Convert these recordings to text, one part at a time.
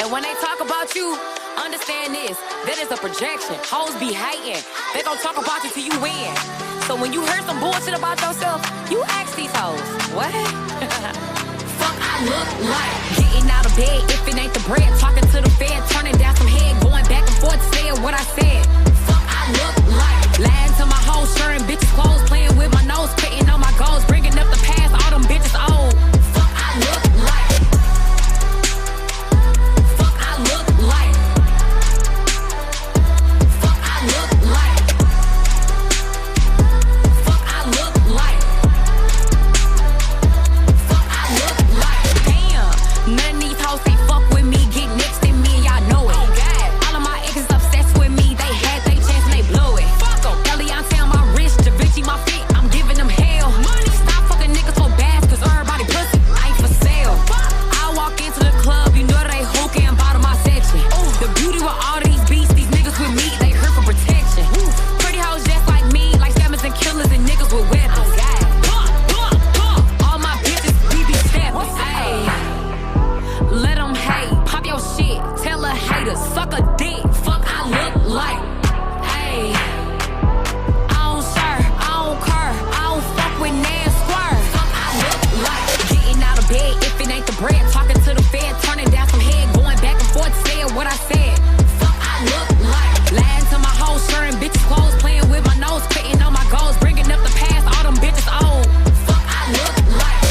And when they talk about you, understand this, that is a projection. Hoes be hating. They gon' talk about you till you win. So when you heard some bullshit about yourself, you ask these hoes, what? Fuck I look like. Getting out of bed if it ain't the bread. Talking to the fed, turning down some head. Going back and forth, saying what I said. Fuck I look like. Lying to my hoes, sharing bitches' clothes. Playing with my nose, quitting on my goals. Bringing up the past, all them bitches old. Fuck I look like. Fuck I look like. Fuck I look like. Fuck I look like. Fuck I look like. Damn, none of these hoes can't fuck with me. Get next to me and y'all know it. Oh God, all of my exes obsessed with me. They had they chance and they blew it. Fuck 'em. Eliante on my wrist, Da Vinci my feet. I'm giving them hell. Money. Stop fucking niggas for bass, cause everybody pussy. I ain't for sale. I walk into the club, you know they hookah and bottom my section. The beauty with all these beasts, these niggas with me, they hurt for protection. Pretty hoes just like me, like scammers and killers and niggas with weapons. All my bitches, we be steppin'. Ayy, let them hate, pop your shit, tell a hater, suck a dick. Fuck I look like. Ayy, I don't serve, I don't care, I don't fuck with Nan Square. Fuck I look like. Getting out of bed if it ain't the bread. Talking to the fed, turning down some head. Going back and forth, saying what I said. Fuck I look like. Lying to my hoes, sharing bitches' clothes. Playing with my nose, quitting on my goals. Bringing up the past, all them bitches old. Fuck I look like.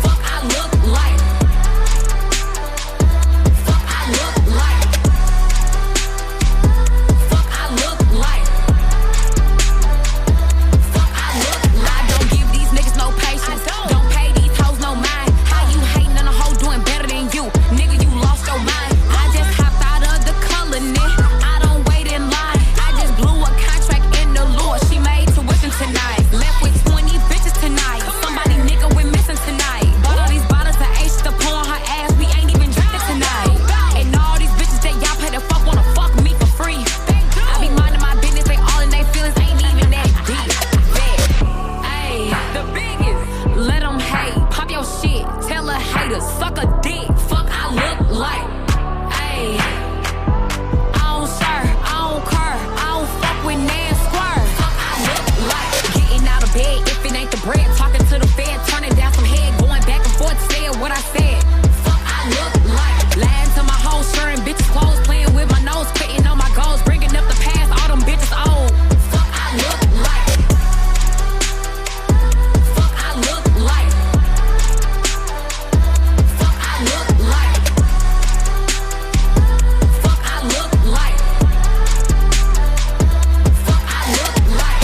Fuck I look like. Fuck I look like. Fuck I look like. Fuck I look like. I don't give these niggas no patience. Don't pay these hoes no mind. How you hating on a hoe doing better than you? Nigga, you lost your mind. I just hopped out of the colony. I don't wait in line. I just blew a contract in the lure. She made tuition tonight. Left with 20 bitches tonight. Somebody nigga we missing tonight. Bought all these bottles of H to pour on her ass. We ain't even drinking tonight. And all these bitches that y'all pay the fuck wanna fuck me for free. I be minding my business. They all in they feelings ain't even that deep. Ayy, the biggest. Let them hate. Pop your shit. Tell a hater. Suck a dick. Fuck I look like. Ayy, I don't serve. I don't care. I don't fuck with Nan Square. Fuck I look like. Getting out of bed if it ain't the bread. Talking to the fed. Turning down some head. Going back and forth. Saying what I said. Fuck I look like. Lying to my hoes. Sharing bitches' clothes. Playing with my nose. Quitting on my goals. Bringing up the past. All them bitches old. Fuck I look like. Fuck I look like. Fuck I look like. Fuck I look like. Fuck I look like.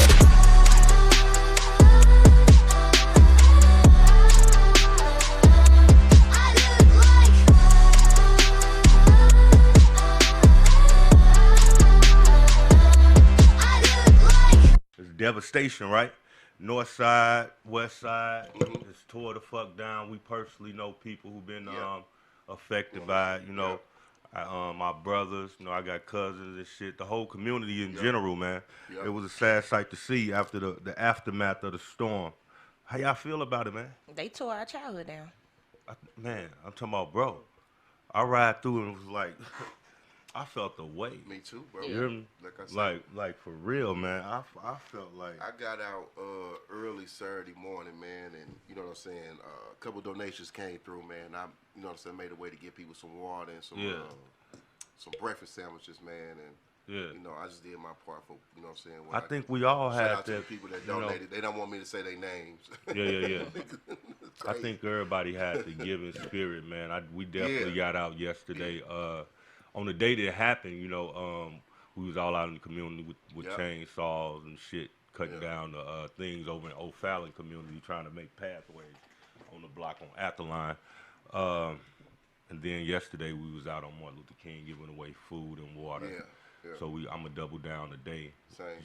It's devastation, right? North side, west side, it's tore the fuck down. We personally know people who've been affected by it, you know. My brothers, you know, I got cousins and shit. The whole community in general, man. It was a sad sight to see after the aftermath of the storm. How y'all feel about it, man? They tore our childhood down. Man, I'm talking about, bro. I ride through and it was like, I felt the weight. Me too, bro. You hear me? Like I said, Like for real, man. I felt like I got out early Saturday morning, man, and you know what I'm saying. A couple donations came through, man. I, you know what I'm saying, made a way to give people some water and some breakfast sandwiches, man, and you know, I just did my part for, you know what I'm saying. I think we all shout had out to the that. people that donated. They don't want me to say their names. Yeah. I think everybody had the giving spirit, man. We definitely got out yesterday. On the day that it happened, you know, we was all out in the community with chainsaws and shit, cutting down the things over in O'Fallon community, trying to make pathways on the block on Atherline. And then yesterday we was out on Martin Luther King giving away food and water. So I'm going to double down today,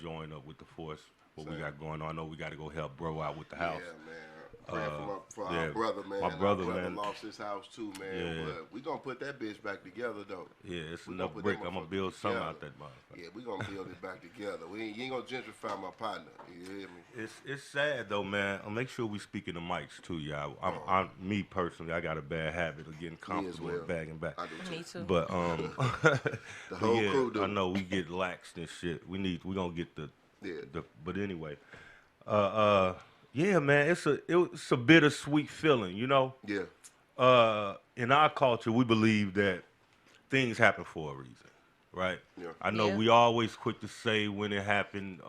join up with the force, what we got going on. I know we got to go help bro out with the house. Praying for our brother, man. My brother, our brother man, lost his house too, man. Yeah. But we gonna put that bitch back together though. Yeah, it's enough brick. I'm gonna build something out that motherfucker. Yeah, we gonna build it back together. You ain't gonna gentrify my partner. You hear me? It's sad though, man. I'll make sure we speak in the mics too, y'all. I'm me personally, I got a bad habit of getting comfortable and bagging back. I do too. Me too. But the whole crew do. I know we get laxed and shit. We gonna get the but anyway. Yeah, man, it's a bittersweet feeling, you know? Yeah. In our culture, we believe that things happen for a reason, right? Yeah. I know we always quick to say when it happened,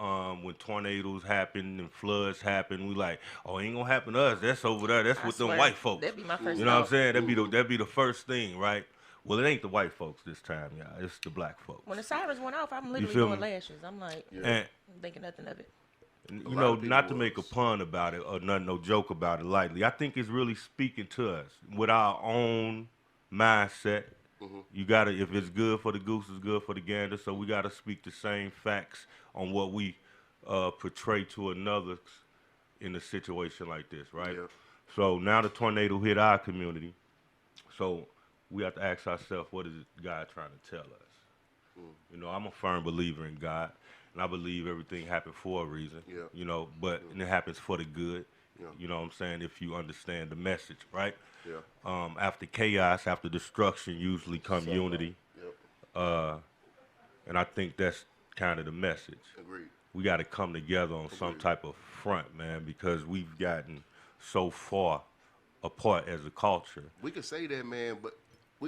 when tornadoes happen and floods happen, we like, oh, it ain't gonna happen to us. That's over there. That's with them white folks. That'd be my first You know what I'm saying? That'd be the first thing, right? Well, it ain't the white folks this time, y'all. It's the black folks. When the sirens went off, I'm literally doing lashes. I'm like, I'm thinking nothing of it. You know, not to make a pun about it or no joke about it lightly. I think it's really speaking to us with our own mindset. You gotta, if it's good for the goose, it's good for the gander. So we gotta speak the same facts on what we portray to another in a situation like this, right? Yeah. So now the tornado hit our community. So we have to ask ourselves, what is God trying to tell us? You know, I'm a firm believer in God. And I believe everything happened for a reason, you know, and it happens for the good, you know what I'm saying, if you understand the message, right? Yeah. After chaos, after destruction, usually come unity. And I think that's kind of the message. Agreed. We got to come together on some type of front, man, because we've gotten so far apart as a culture. We could say that, man, but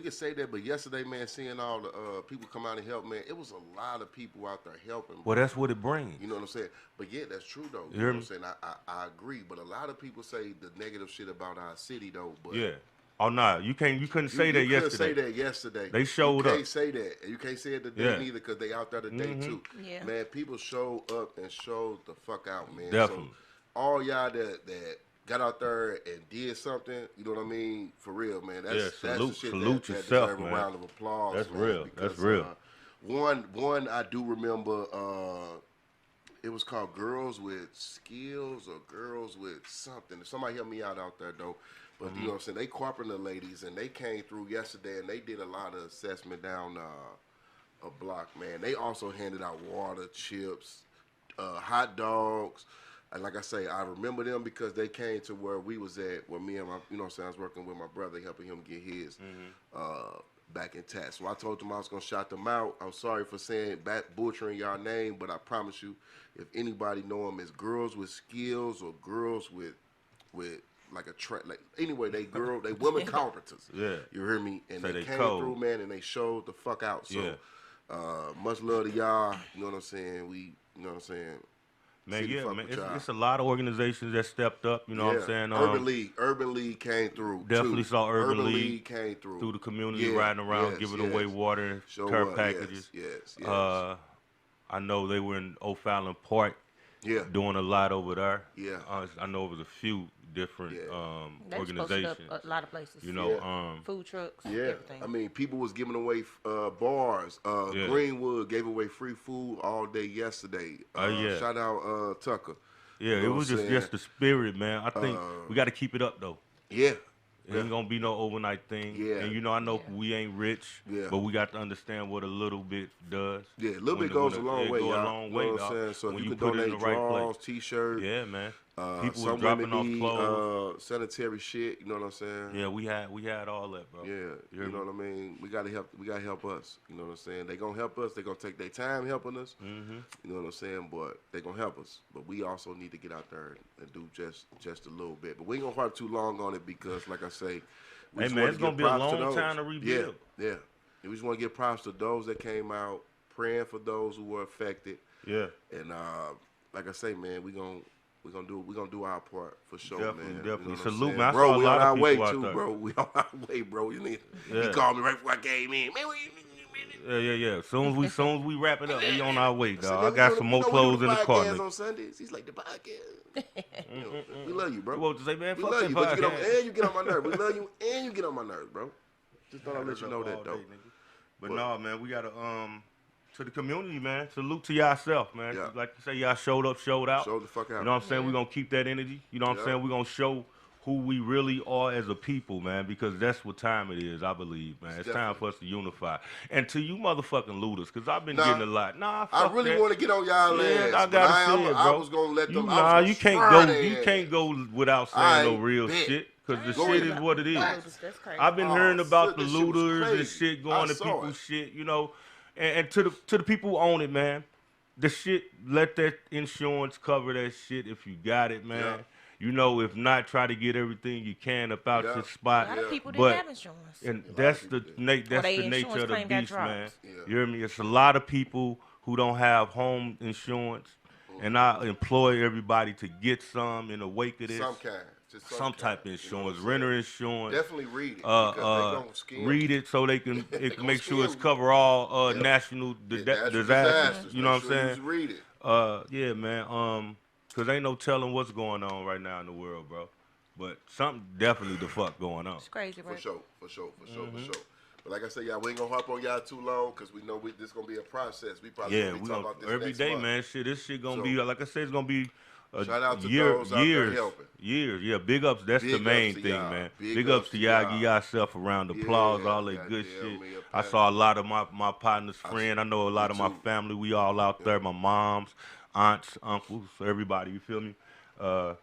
yesterday, man, seeing all the people come out and help, man, it was a lot of people out there helping. Well, that's what it brings. You know what I'm saying? But yeah, that's true though. You know what I'm saying? I agree. But a lot of people say the negative shit about our city though. But oh no, you couldn't say that yesterday. You couldn't say that yesterday. They showed up. You can't say that. You can't say it today neither because they out there today too. Yeah. Man, people showed up and showed the fuck out, man. Definitely. So all y'all that got out there and did something, you know what I mean? For real, man. That's the shit salute that yourself, deserve man. a round of applause. That's man, real. Because, that's real. One I do remember. It was called Girls with Skills or Girls with something. Somebody help me out there though. But you know what I'm saying? They cooperated the ladies and they came through yesterday and they did a lot of assessment down a block, man. They also handed out water, chips, hot dogs. And like I say, I remember them because they came to where we was at, where me and my, you know what I'm saying, I was working with my brother, helping him get his back intact. So I told them I was going to shout them out. I'm sorry for butchering y'all name, but I promise you, if anybody know them as Girls with Skills or Girls with like anyway, they women carpenters. Yeah. You hear me? And so they came cold. through, man, and they showed the fuck out. So much love to y'all. You know what I'm saying? You know what I'm saying? Man, man, it's a lot of organizations that stepped up. You know what I'm saying? Urban League came through. Definitely saw Urban League came through the community, riding around, giving away water and care packages. Yes. I know they were in O'Fallon Park, doing a lot over there. Yeah, I know it was a few different organizations. Up a lot of places. You know, food trucks. Everything. I mean, people was giving away bars. Greenwood gave away free food all day yesterday. Shout out Tucker. Yeah, it was just the spirit, man. I think we got to keep it up though. Yeah. It ain't gonna be no overnight thing. Yeah. And you know, I know we ain't rich, but we got to understand what a little bit does. Yeah, a little bit goes a long way, y'all. A long way, you know what I'm saying? So when if you can put it in donate the right drawers, place. T-shirts. Yeah, man. People some was dropping women off clothes. Sanitary shit. You know what I'm saying? Yeah, we had all that, bro. Yeah, you know what I mean. We gotta help us. You know what I'm saying? They gonna help us. They gonna take their time helping us. You know what I'm saying? But they gonna help us. But we also need to get out there and do just a little bit. But we ain't gonna harp too long on it because, like I say, it's gonna be a long time to rebuild. Yeah. We just want to give props to those that came out, praying for those who were affected. Yeah. And like I say, man, we gonna do our part for sure, definitely, man. Definitely. You know Salute, man. I bro, saw we a lot on our of way people out too, there. bro. We on our way, bro. He called me right before I came in. Man, Yeah. As soon as we wrap it up, we on our way, dog. I got some you more know, clothes in the car. Podcast on Sundays. He's like the podcast. We love you, bro. You want to say, man, we fuck love that you, podcast. but you get on my nerves. We love you and you get on my nerves, bro. Just thought I'd let you know that, though. But no, man, we gotta to the community, man. Salute to yourself, man. Yeah. Like you say, y'all showed up, showed out. Show the fuck out. You know what I'm saying? We're gonna keep that energy. You know what I'm saying? We're gonna show who we really are as a people, man, because that's what time it is, I believe, man. It's time for us to unify. And to you motherfucking looters, because I've been getting a lot. Nah, fuck I really that. want to get on y'all ass. I gotta say it, bro. I was gonna let them. You can't go without saying no real shit, because the shit is what it is. I've been hearing about the looters and shit going to people's shit, you know, and to the people who own it, man. The shit, let that insurance cover that shit if you got it, man. Yeah. You know, if not, try to get everything you can up out your spot. A lot of people didn't have insurance. And that's the nature of the beast, man. You hear me? It's a lot of people who don't have home insurance, and I employ everybody to get some in the wake of this. Some kind. Just some type of insurance, renter insurance. Definitely read it. Because they gonna skim. Read it so they can make sure it's cover all national disasters. You know what I'm saying? Just read it. Yeah, man. Cause ain't no telling what's going on right now in the world, bro. But something definitely the fuck going on. It's crazy, right? For sure. But like I said, y'all, we ain't gonna harp on y'all too long because we know this gonna be a process. We probably gonna be talking about this every day, month. man. This shit gonna be like I said, it's gonna be. Shout out to those out there helping. Years, yeah. Big ups. That's the main thing, man. Big ups to y'all. Give yourself a round of applause. All that good shit. I saw a lot of my partner's friend. I know a lot of my family. We all out there. My moms, aunts, uncles, everybody. You feel me? So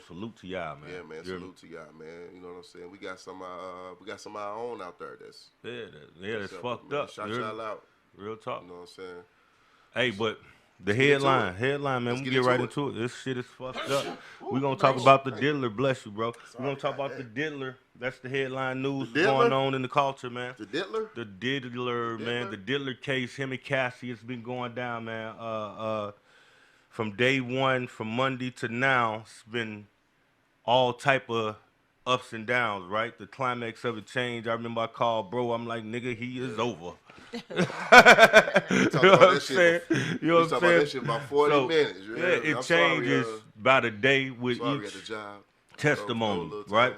salute to y'all, man. Yeah, man. Salute to y'all, man. You know what I'm saying? We got some of our own out there. That's fucked up. Shout y'all out. Real talk. You know what I'm saying? Hey, but. The headline, man. We get right into it. This shit is fucked up. We're going to talk about the diddler. Bless you, bro. We're going to talk about the diddler. That's the headline news going on in the culture, man. The diddler? The diddler, man. The diddler case, him and Cassie, it's been going down, man. From day one, from Monday to now, it's been all type of ups and downs, right? The climax of it changed. I remember I called bro. I'm like, nigga, he is over. You know what I'm saying? You know what I'm saying? That shit about 40 minutes. Yeah, it changes by the day with each testimony, right?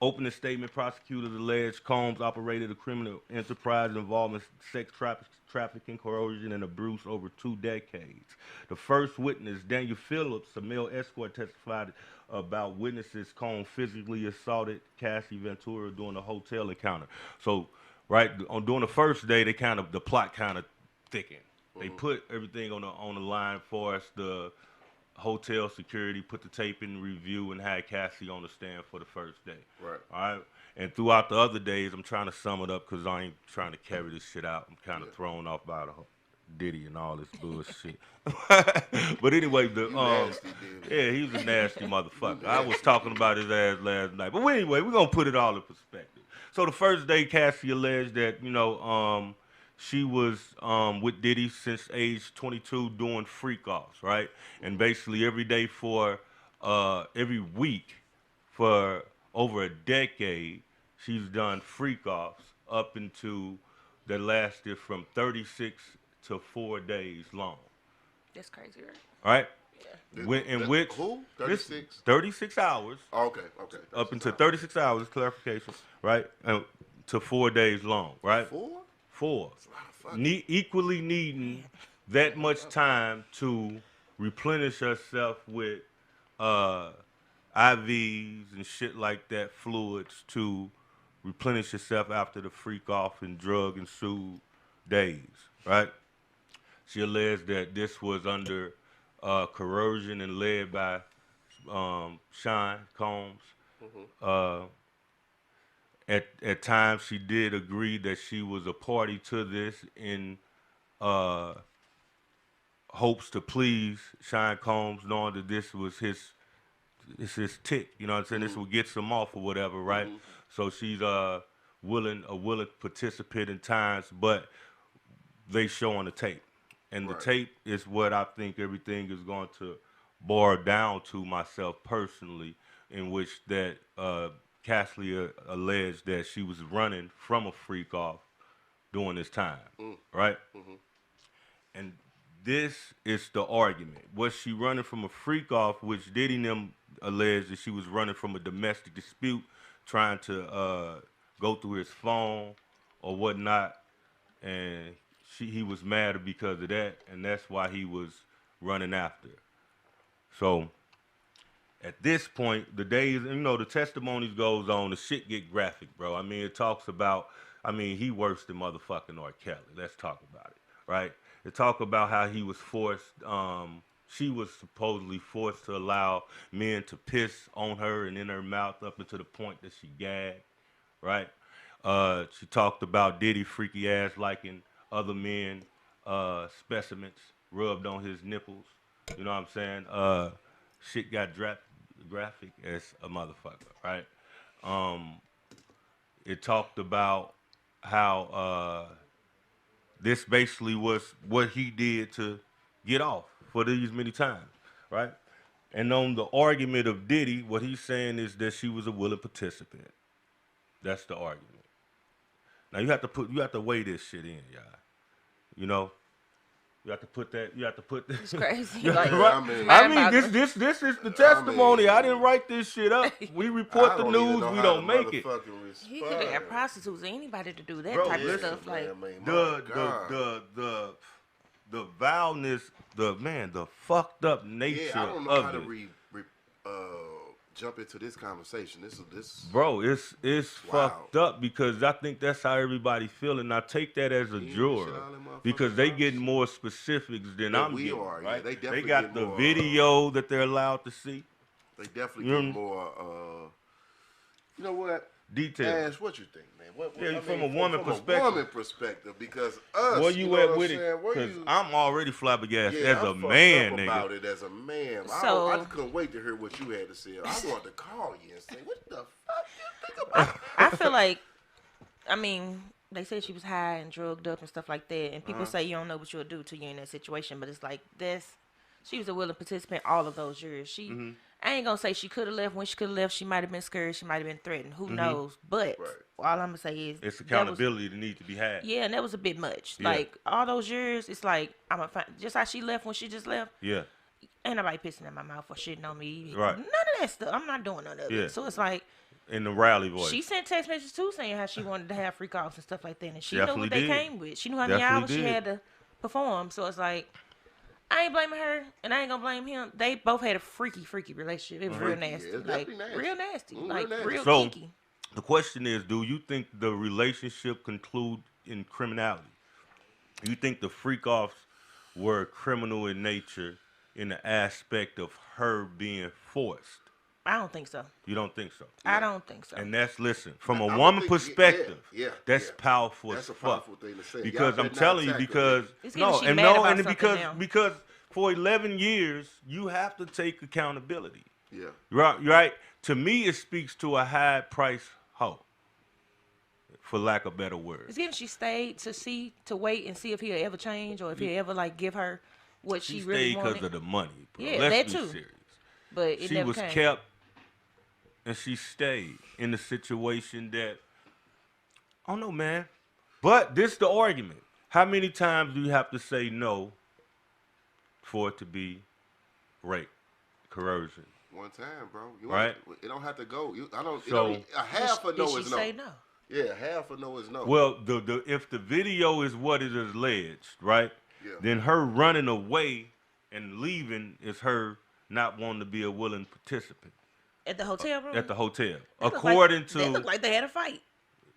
Opening statement, prosecutors allege Combs operated a criminal enterprise involving sex trafficking, coercion, and abuse over 2 decades. The first witness, Daniel Phillips, a male escort, testified about witnesses Combs physically assaulted Cassie Ventura during a hotel encounter. So, right, during the first day, the plot kind of thickened. They put everything on the line for us. The hotel security put the tape in review and had Cassie on the stand for the first day. Right. All right. And throughout the other days, I'm trying to sum it up because I ain't trying to carry this shit out. I'm kind of thrown off by the Diddy and all this bullshit. But anyway, he was a nasty motherfucker. I was talking about his ass last night. But anyway, we're going to put it all in perspective. So the first day, Cassie alleged that, she was with Diddy since age 22 doing freak-offs, right? And basically every day every week for over a decade, she's done freak-offs up into that lasted from 36 to 4 days long. That's crazy, right? All right? Yeah. In which 36? 36 hours. Oh, okay. Up until 36 hours, clarification, right? To 4 days long, right? 4? That's a lot of fucking. Equally needing that much time to replenish herself with IVs and shit like that, fluids to replenish yourself after the freak off and drug ensued days, right? She alleged that this was under coercion and led by Sean Combs. At times, she did agree that she was a party to this in hopes to please Sean Combs, knowing that this was his tick. You know what I'm saying? This would get some off or whatever, right? So she's a willing participant in times, but they show on the tape. And the tape is what I think everything is going to boil down to, myself personally, in which that Cassie alleged that she was running from a freak off during this time, right? And this is the argument. Was she running from a freak off, which Diddy and them alleged that she was running from a domestic dispute, trying to go through his phone or whatnot, and he was mad because of that, and that's why he was running after her. So at this point, the days, the testimonies goes on, the shit get graphic, bro. I mean, it talks about, he worse than motherfucking R. Kelly. Let's talk about it, right? It talk about how he was forced, she was supposedly forced to allow men to piss on her and in her mouth up until the point that she gagged, right? She talked about Diddy freaky ass liking other men, specimens rubbed on his nipples. You know what I'm saying? Shit got graphic as a motherfucker, right? It talked about how this basically was what he did to get off for these many times, right? And on the argument of Diddy, what he's saying is that she was a willing participant. That's the argument. Now you have to weigh this shit in, y'all. You know, you have to put this. It's crazy. This is the testimony. I didn't write this shit up. We report the news. We don't make it. He could have got prostitutes or anybody to do that type of stuff. Like the vileness, the fucked up nature I don't know of how it. to jump into this conversation. This Bro, it's wow. fucked up because I think that's how everybody feeling. I take that as a juror because they getting more specifics than I'm getting. Right? Yeah, they got the video that they're allowed to see. They definitely get more. You know what? Details. Ash, what you think, From man? a woman perspective. From a woman perspective, because us. Where you at with it? Because I'm already flabbergasted as a man, nigga. About it as a man. So, I couldn't wait to hear what you had to say. I wanted to call you and say, what the fuck you think about I feel like, they said she was high and drugged up and stuff like that, and people say you don't know what you'll do till you're in that situation, but it's like this. She was a willing participant all of those years. I ain't gonna say she could have left. When she could have left, she might have been scared. She might have been threatened. Who knows? But all I'm gonna say is it's accountability that needs to be had. Yeah, and that was a bit much. Yeah. Like all those years, it's like I'm gonna find just how she left when she just left. Yeah. Ain't nobody pissing in my mouth or shitting on me. Right. None of that stuff. I'm not doing none of it. So it's like in the rally voice. She sent text messages too saying how she wanted to have freak offs and stuff like that, and she Definitely knew what they did. came with. She knew how many hours she had to perform. So it's like. I ain't blaming her, and I ain't gonna blame him. They both had a freaky relationship. It was real nasty, real nasty, real kinky. The question is, do you think the relationship conclude in criminality? Do you think the freak-offs were criminal in nature in the aspect of her being forced? I don't think so. You don't think so? I don't think so. And from a woman perspective, that's powerful as fuck. That's a powerful thing to say. Because I'm telling you, because for 11 years, you have to take accountability. Yeah. Right? To me, it speaks to a high-priced hoe, for lack of better words. It's given she stayed to wait and see if he'll ever change or if he'll ever give her what she really wanted. She stayed because of the money, bro. Yeah, Let's that be too. serious. But it she never was came. kept, and she stayed in the situation that, I don't know, man. But this is the argument. How many times do you have to say no for it to be rape, coercion? One time, bro. Right? It don't have to go. A half a no did she is no. say no? Yeah, half a no is no. Well, if the video is what it is alleged, right? Yeah. Then her running away and leaving is her not wanting to be a willing participant. At the hotel room? At the hotel. They looked like they had a fight.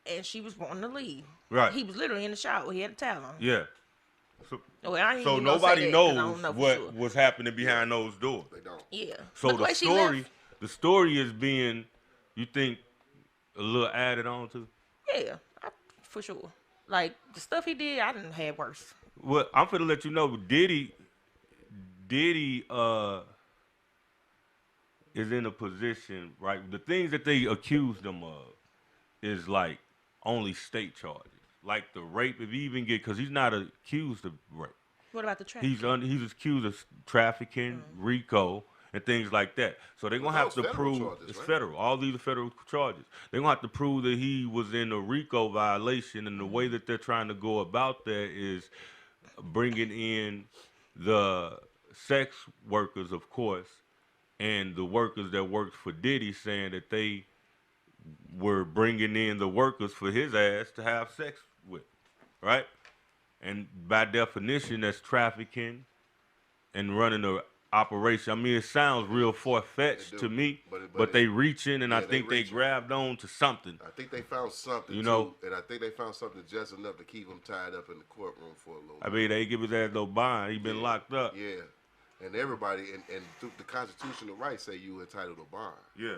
And she was wanting to leave. Right. He was literally in the shower. He had a towel on. Yeah. So nobody knows what was happening behind those doors. They don't. Yeah. So the story is being, you think, a little added on to? Yeah, for sure. Like, the stuff he did, I didn't have worse. Well, I'm finna let you know, Diddy is in a position, right? The things that they accused him of is like only state charges. Like the rape, if he even because he's not accused of rape. What about the trafficking? He's accused of trafficking, RICO, and things like that. So they're gonna have to prove it's federal. All these are federal charges. They're gonna have to prove that he was in a RICO violation, and the way that they're trying to go about that is bringing in the sex workers, of course, and the workers that worked for Diddy, saying that they were bringing in the workers for his ass to have sex with, right? And by definition, that's trafficking and running a operation. I mean, it sounds real far-fetched to me, but they reach in, and I think they grabbed on to something. I think they found something, you know, too, and I think they found something just enough to keep him tied up in the courtroom for a little bit. I mean, they give his ass no bond. He been locked up. Yeah, and everybody, and the constitutional rights say you entitled to bond. Yeah.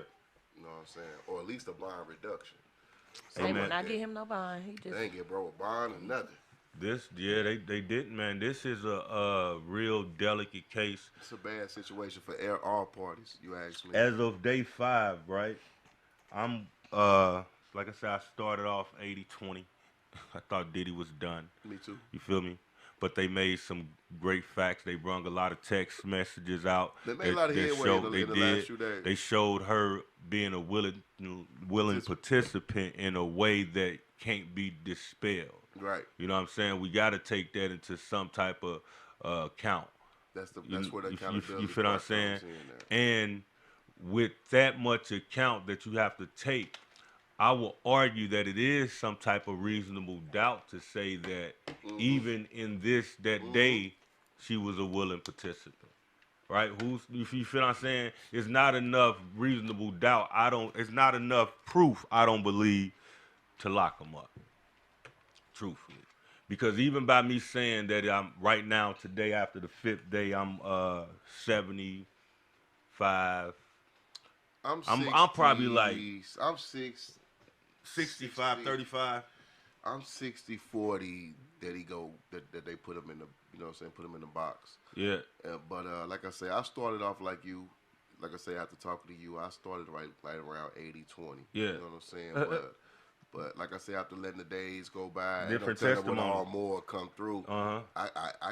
You know what I'm saying? Or at least a bond reduction. They would not get him no bond. He just... They ain't get bro a bond or nothing. They didn't, man. This is a real delicate case. It's a bad situation for all parties, you ask me. As of day 5, right? I'm like I said, I started off 80-20. I thought Diddy was done. Me too. You feel me? But they made some great facts. They brung a lot of text messages out. They made a lot of headway in the last few days. They showed her being a willing participant in a way that can't be dispelled. Right. You know what I'm saying? We got to take that into some type of account. That's where that accountability. You feel what I'm saying? And with that much account that you have to take, I will argue that it is some type of reasonable doubt to say that even in that day, she was a willing participant. Right? You feel what I'm saying? It's not enough reasonable doubt. It's not enough proof, I don't believe, to lock them up. Truthfully. Because even by me saying that I'm right now, today, after the 5th day, I'm 75. I'm probably like... I'm 65, 35. I'm 60-40 that they put him in the, you know what I'm saying, put him in the box. Yeah. But like I say, I started off like you. Like I say, after talking to you, I started right around 80-20. Yeah. You know what I'm saying? But like I say, after letting the days go by, different testimony, all more come through. I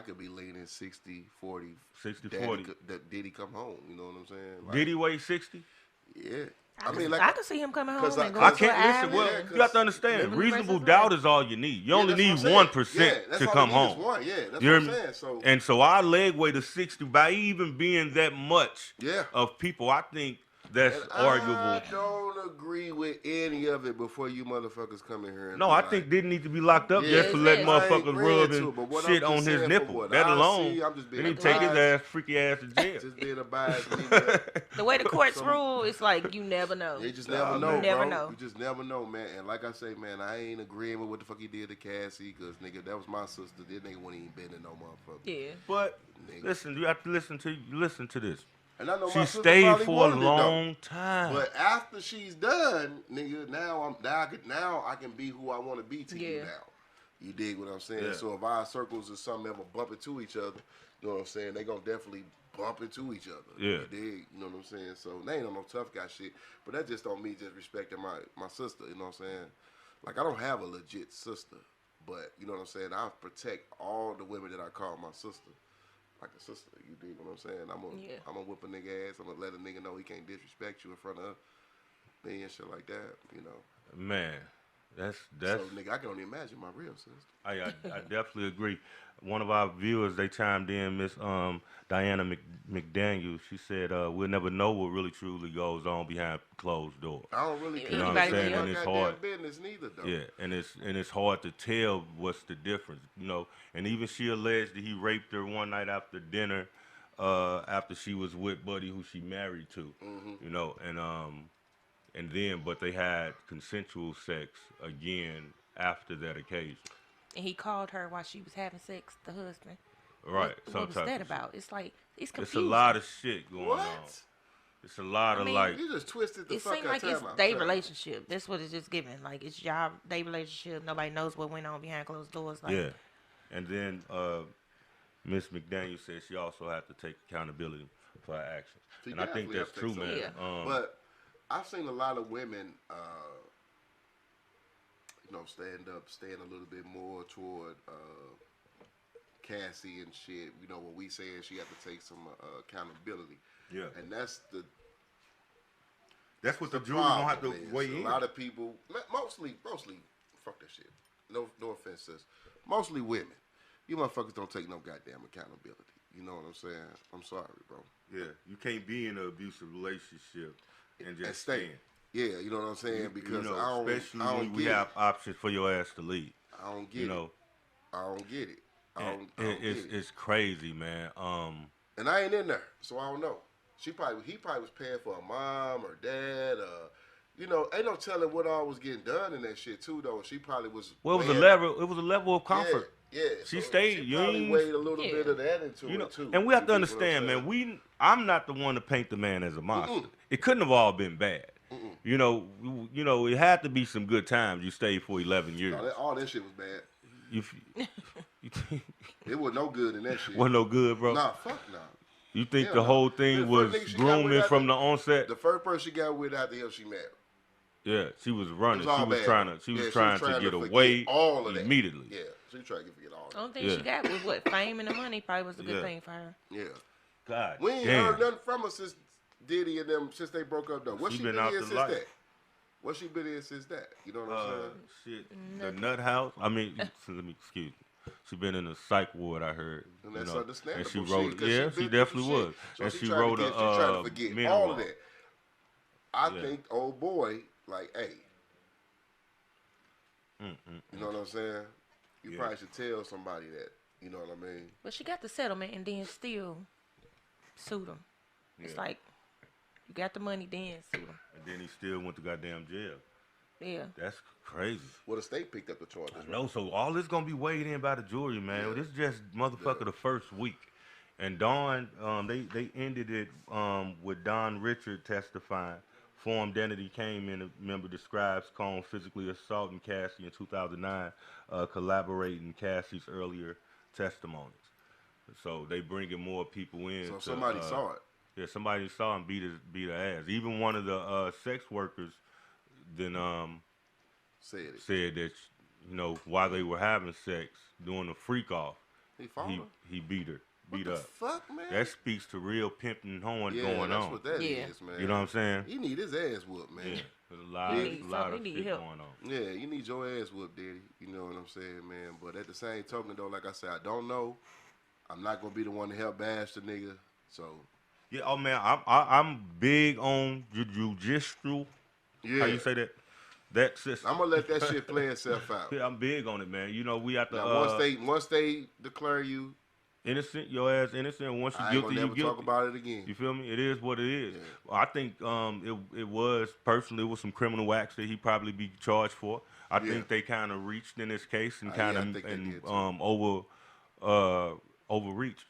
could be leaning 60-40. 60-40. Diddy come home. You know what I'm saying? Like, Diddy weigh 60? Yeah. I could see him coming home and going I to can't an listen. Well, island. you have to understand, reasonable doubt is all you need. You only need 1% to come home. That's what I'm saying. So our leg weight is 60 by even being that much of people. I think that's arguable. I don't agree with any of it before you motherfuckers come in here. No, I think Diddy need to be locked up just for letting motherfuckers rub and shit on his nipple. That alone, they need to take his ass, freaky ass to jail. Just being a bias. The way the courts rule, it's like you never know. You just never know, You never bro. know. You just never know, man. And like I say, man, I ain't agreeing with what the fuck he did to Cassie, because, nigga, that was my sister. That nigga wasn't even been in no motherfucker. Yeah. But, listen, you have to listen to this. And I know she stayed for a long time. But after she's done, nigga, now I can be who I want to be to you now. You dig what I'm saying? Yeah. So if our circles or something ever bump into each other, you know what I'm saying? They gonna definitely bump into each other. Yeah. You dig? You know what I'm saying? So they ain't on no tough guy shit. But that just don't mean just respecting my sister. You know what I'm saying? Like, I don't have a legit sister, but you know what I'm saying? I protect all the women that I call my sister. Like a sister, you dig what I'm saying? I'm gonna whip a nigga ass. I'm gonna let a nigga know he can't disrespect you in front of me and shit like that. You know, man, that's. So nigga, I can only imagine my real sister. I definitely agree. One of our viewers, they chimed in, Miss Diana McDaniel. She said, "We'll never know what really truly goes on behind closed doors." I don't really care. You know what I'm saying? And it's hard. Business neither, though. Yeah, and it's hard to tell what's the difference, you know. And even she alleged that he raped her one night after dinner, after she was with Buddy, who she married to, you know. And then, but they had consensual sex again after that occasion. And he called her while she was having sex, the husband. Right. What was that about? It's like, it's confusing. It's a lot of shit going on. It's a lot of like. You just twisted the fuck out. It seems like it's their relationship. That's what it's just giving. Like, it's y'all, their relationship. Nobody knows what went on behind closed doors. Like, yeah. And then Miss McDaniel said she also had to take accountability for her actions. And I think that's true, man. Yeah. But I've seen a lot of women, you know, stand a little bit more toward Cassie and shit. You know, when we saying she had to take some accountability. Yeah. And that's what the jury gonna have to weigh in. A lot of people, mostly, fuck that shit. No offense, sis. Mostly women. You motherfuckers don't take no goddamn accountability. You know what I'm saying? I'm sorry, bro. Yeah, you can't be in an abusive relationship and just stay. Yeah, you know what I'm saying? Because you know, I don't, especially I don't when we have options for your ass to leave. I don't get you it. know, I don't get it. It's crazy, man. And I ain't in there, so I don't know. He probably was paying for a mom or dad. Ain't no telling what all was getting done in that shit too, though. She probably was. Well, it was a level. It was a level of comfort. Yeah. She so stayed. She probably weighed a little bit of that into it too. And we have to understand, man. I'm not the one to paint the man as a monster. It couldn't have all been bad. It had to be some good times. You stayed for 11 years. All that shit was bad. You It was no good in that shit. Wasn't no good, bro. Nah, fuck no. You think the whole thing was grooming from the onset? The first person she got with after him, she married. Yeah, she was running. She was trying to get away all of that immediately. Yeah, she was trying to forget all of that. The only thing she got was what, fame and the money probably was a good thing for her. Yeah. God, we ain't heard nothing from her since Diddy and them since they broke up though. What she been in since that? What she been in since that? You know what I'm saying? Shit, the nut house. I mean, excuse me. She been in a psych ward, I heard. And that's understandable. And she wrote, she definitely was. So and she wrote she tried to forget all of that. I think old boy, like, hey, you know what I'm saying? You probably should tell somebody that. You know what I mean? But she got the settlement and then still sued him. It's like, you got the money, then sue him. And then he still went to goddamn jail. Yeah. That's crazy. Well, the state picked up the charges. I know, so all this gonna be weighed in by the jury, man. This is just motherfucker the first week. And Dawn, they ended it with Don Richard testifying. Formed identity came in, a member describes Cone physically assaulting Cassie in 2009, collaborating Cassie's earlier testimonies. So they bringing more people in. So somebody saw it. Yeah, somebody saw him beat her ass. Even one of the sex workers then said that, while they were having sex, doing a freak off, he beat her. What the fuck, man? That speaks to real pimping going on. That's what that is, man. You know what I'm saying? He need his ass whooped, man. Yeah, there's a lot of shit going on. Yeah, you need your ass whooped, Diddy. You know what I'm saying, man? But at the same token, though, like I said, I don't know. I'm not gonna be the one to help bash the nigga. So. Yeah, oh man, I'm big on jujitsu. Yeah. How you say that? That system. I'm gonna let that shit play itself out. Yeah, I'm big on it, man. We have to. Now, once they declare you innocent, your ass innocent. Once you guilty, you guilty. Talk about it again. You feel me? It is what it is. Yeah. I think it was some criminal acts that he probably be charged for. I think they kind of reached in this case and overreached.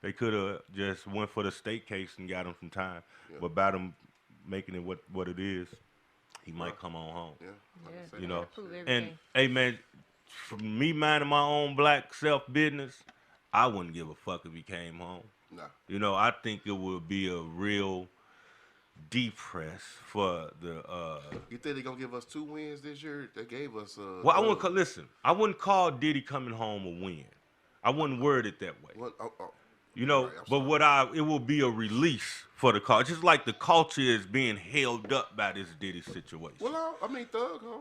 They could have just went for the state case and got him some time, but by them making it what it is, he might come on home. Yeah. And hey man, for me minding my own black self business, I wouldn't give a fuck if he came home. No. I think it would be a real depress for the. You think they're gonna give us 2 wins this year? They gave us. Well, I wouldn't call Diddy coming home a win. I wouldn't word it that way. Right, it will be a release for the culture. Just like the culture is being held up by this Diddy situation. Well, Thug, huh?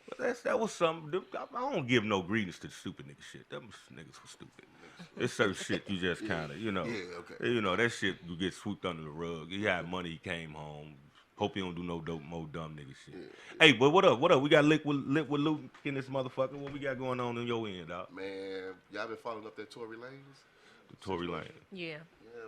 But that was something. I don't give no greetings to the stupid nigga shit. Them niggas were stupid. It's certain shit you just kind of, Yeah, okay. That shit you get swooped under the rug. He had money, he came home. Hope he don't do no more dumb nigga shit. Yeah. Hey, but what up? We got lit with Luke in this motherfucker. What we got going on in your end, dog? Man, y'all been following up that Tory Lanez? Tory Lanez. Yeah. Yeah,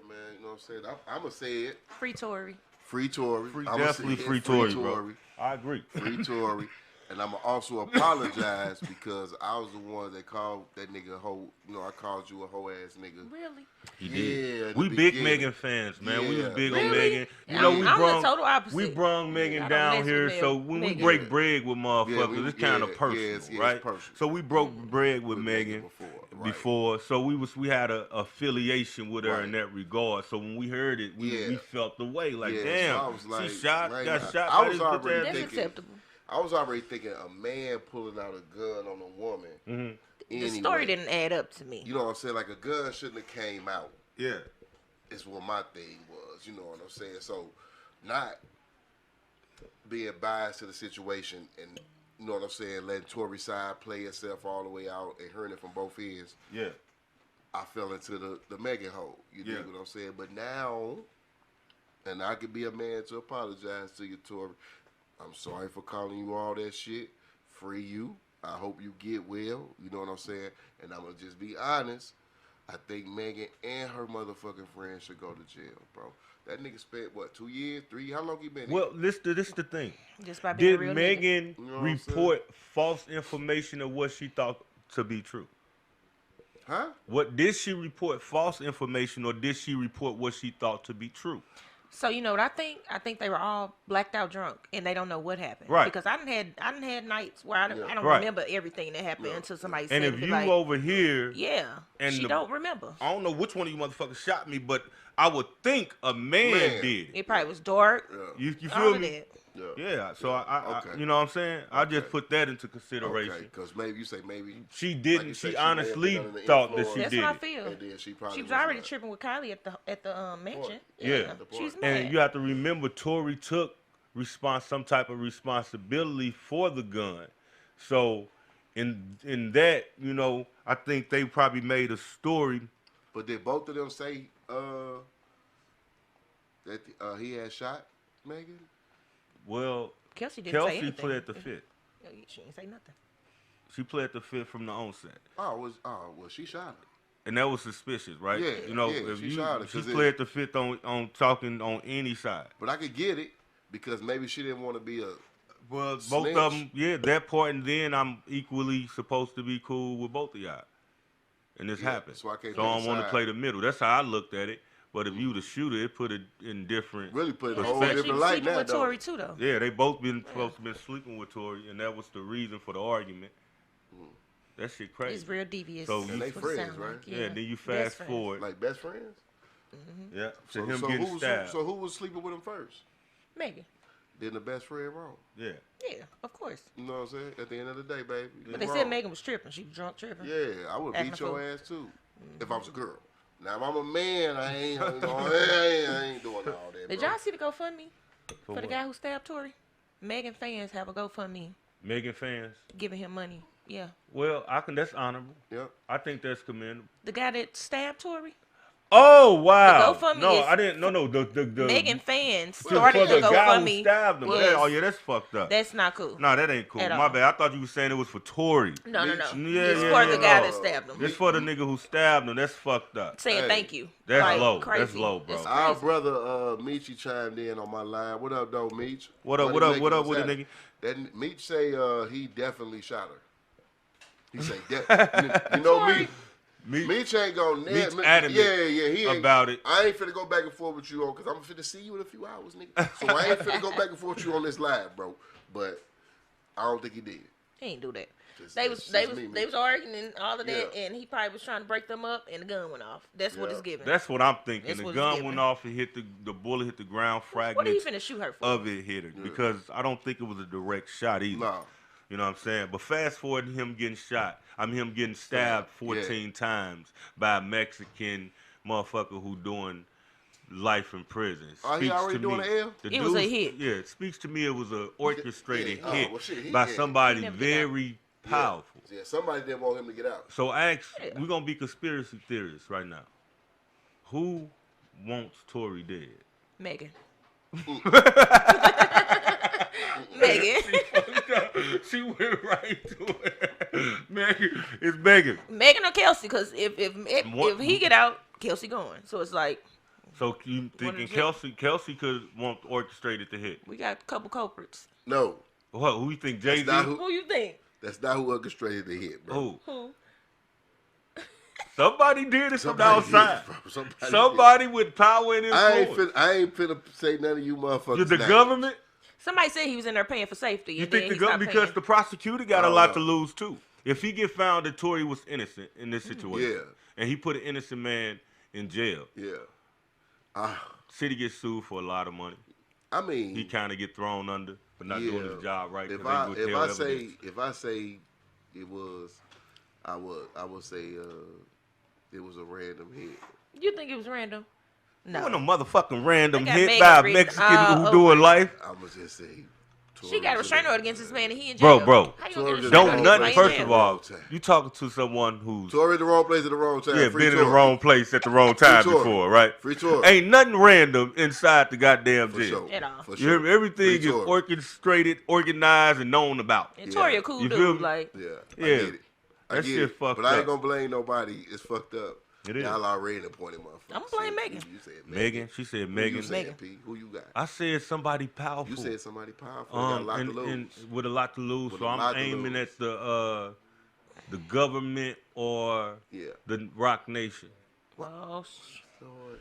man. You know what I'm saying? I'm going to say it. Free Tory. Free Tory. Definitely free Tory, bro. I agree. Free Tory. And I'm also apologize because I was the one that called that nigga a hoe. I called you a hoe ass nigga. Really? He did. Yeah. We big Megan fans, man. Yeah. We was big on Megan. I'm the total opposite. We brung Megan down here, so when we break bread with motherfuckers, it's kind of personal, right? Personal. So we broke bread with Megan before. So we had a affiliation with her in that regard. So when we heard it, we felt the way, like damn, so I was like, she got shot. I was already That's acceptable. I was already thinking a man pulling out a gun on a woman. Mm-hmm. The story didn't add up to me. You know what I'm saying? Like a gun shouldn't have came out. Yeah. Is what my thing was. You know what I'm saying? So not being biased to the situation and, you know what I'm saying, letting Tory's side play itself all the way out and hearing it from both ends. Yeah. I fell into the Megan hole. You dig what I'm saying? But now, and I could be a man to apologize to you, Tory. I'm sorry for calling you all that shit. Free you. I hope you get well. You know what I'm saying? And I'm going to just be honest. I think Megan and her motherfucking friend should go to jail, bro. That nigga spent what, 2 years, 3? How long he been? Well, this the thing. Just by being Did a real Megan You know what I'm report false information of what she thought to be true? Huh? What did she report false information, or did she report what she thought to be true? So you know what I think? I think they were all blacked out drunk and they don't know what happened. Right. Because I done had nights where I don't Right. remember everything that happened until somebody And said if it. you Like, over here, yeah, and she don't remember. I don't know which one of you motherfuckers shot me, but I would think a man did. It probably was dark. You All feel of me? that. Yeah. So I Okay. you know what I'm saying? I just put that into consideration. Okay, because maybe you say maybe She like didn't. you say, She may have honestly been under the thought that influence. she That's did what I it. feel. And then she probably She was already not. tripping with Kylie at the mansion. Yeah. She's mad. And you have to remember, Tory took some type of responsibility for the gun. So, in that, you know, I think they probably made a story. But did both of them say that he had shot Megan? Well, Kelsey didn't say Kelsey anything. pled the fifth. She didn't say nothing. She pled the fifth from the onset, Well, she shot her. and that was suspicious, right? Yeah, You know, yeah, if she shot her, she 'cause pled the fifth on talking on any side. But I could get it because maybe she didn't want to be a. Well, Snitch. both of them, yeah, that part, and then I'm equally supposed to be cool with both of y'all. And this happened. so I can't So I pick a don't want to side. play the middle. That's how I looked at it. But if you the shooter, it put it in different. Really put it in a But whole she She different was light sleeping now, with though. Tory too, though. Yeah, they both been supposed to been sleeping with Tory, and that was the reason for the argument. That shit crazy. He's real devious. So And you- they That's what it friends, sound right? like, Yeah, then you Best fast friends. forward. Like best friends. Yeah, to So, him so getting who was stabbed. so who was sleeping with him first? Megan. Then the best friend wrong. Yeah. Yeah, of course. You know what I'm saying? At the end of the day, baby. But they said Megan was tripping. She was drunk tripping. Yeah, I would Acting beat a your fool. ass too. If I was a girl. Now if I'm a man, I ain't doing all that. Did bro. y'all see the GoFundMe for the what? guy who stabbed Tory? Megan fans have a GoFundMe Megan fans. giving him money. Yeah. Well, that's honorable. Yep. I think that's commendable. The guy that stabbed Tory? Oh wow! The GoFundMe no, is I didn't. No. The Megan fans for started the the guy who GoFundMe. stabbed him. Yes. Oh yeah, that's fucked up. That's not cool. No, that ain't cool. At My all. bad. I thought you were saying it was for Tory. No. Yeah, It's yeah, for yeah, the guy no. that stabbed him. It's for the nigga who stabbed him. That's fucked up. Saying Hey, thank you. That's Like, low. Crazy. That's low, bro. That's Our crazy. brother Meechy chimed in on my line. What up, though, Meech? What up with it, nigga? That Meech say he definitely shot her. He say you know me. Meech ain't gonna Meech adamant he ain't about it. I ain't finna go back and forth with you on because I'm finna see you in a few hours, nigga. So I ain't finna go back and forth with you on this live, bro. But I don't think he did. He ain't do that. Just- They that's was just me, they was arguing and all of that, Yeah. and he probably was trying to break them up, and the gun went off. That's what Yeah. it's giving. That's what I'm thinking. That's The what it's gun giving. went off and hit the bullet hit the ground. What are you Fragments finna shoot her for? of it hit her because I don't think it was a direct shot either. Nah. You know what I'm saying? But fast forward to him getting shot. Him getting stabbed 14 times by a Mexican motherfucker who doing life in prison. Oh, he Speaks already to doing me- an L? the It was a dude- hit. Yeah, it speaks to me it was an orchestrated Yeah. Oh, hit well, shit, he- by yeah. somebody He never did that. very powerful. Yeah, somebody didn't want him to get out. So we're gonna be conspiracy theorists right now. Who wants Tory dead? Megan. Megan. She went right to it. Megan, it's Megan. Megan or Kelsey? Because if What- he get out, Kelsey going. So it's like So you thinking Kelsey could want orchestrated the hit? we got a couple culprits. No, What? Who you think? Jay Z? not Who you think? that's not who orchestrated the hit, bro. Who? Who? Somebody did it from the Somebody did outside. it, bro. Somebody Somebody with power and did. I influence. ain't finna say none of you motherfuckers. The names. government? Somebody said he was in there paying for safety. You and think then the he government? stopped Because paying. the prosecutor got a I don't lot know. to lose too. If he get found that Tory was innocent in this situation, Yeah. and he put an innocent man in jail, Yeah. city gets sued for a lot of money. I mean, He kind of get thrown under for not doing his job right. 'cause If they I withheld if I say evidence. if I say it was, I would say it was a random hit. You think it was random? No. It wasn't a motherfucking random They got hit Megan by a written Mexican all who over doing life. I'ma just say. She got a restraining order against this man and he in Bro, jail. bro. How you Tory gonna get just a Don't restraining nothing. order? First He in of jail. all, Time. you talking to someone who's Tory in the wrong place at the wrong time. been Free in the Tory. wrong place at the wrong time Tory. before, right? Free Tory. Ain't nothing random inside the goddamn For jail. sure. At all. For You hear me? sure. Everything Free is Tory. orchestrated, organized, and known about. And Tory a cool You feel dude. me? Like, Yeah. Yeah. I get it. I That get shit it. fucked But I ain't up. gonna blame nobody. It's fucked up. It is. Y'all already appointed motherfuckers. I'm playing Megan. You said Megan. She said Who Megan. you said, P? Who you got? I said somebody powerful. You said somebody powerful. Got a lot to lose. And with a lot to lose. With So a I'm lot to aiming lose. at the government or the Rock Nation. Oh, Lord.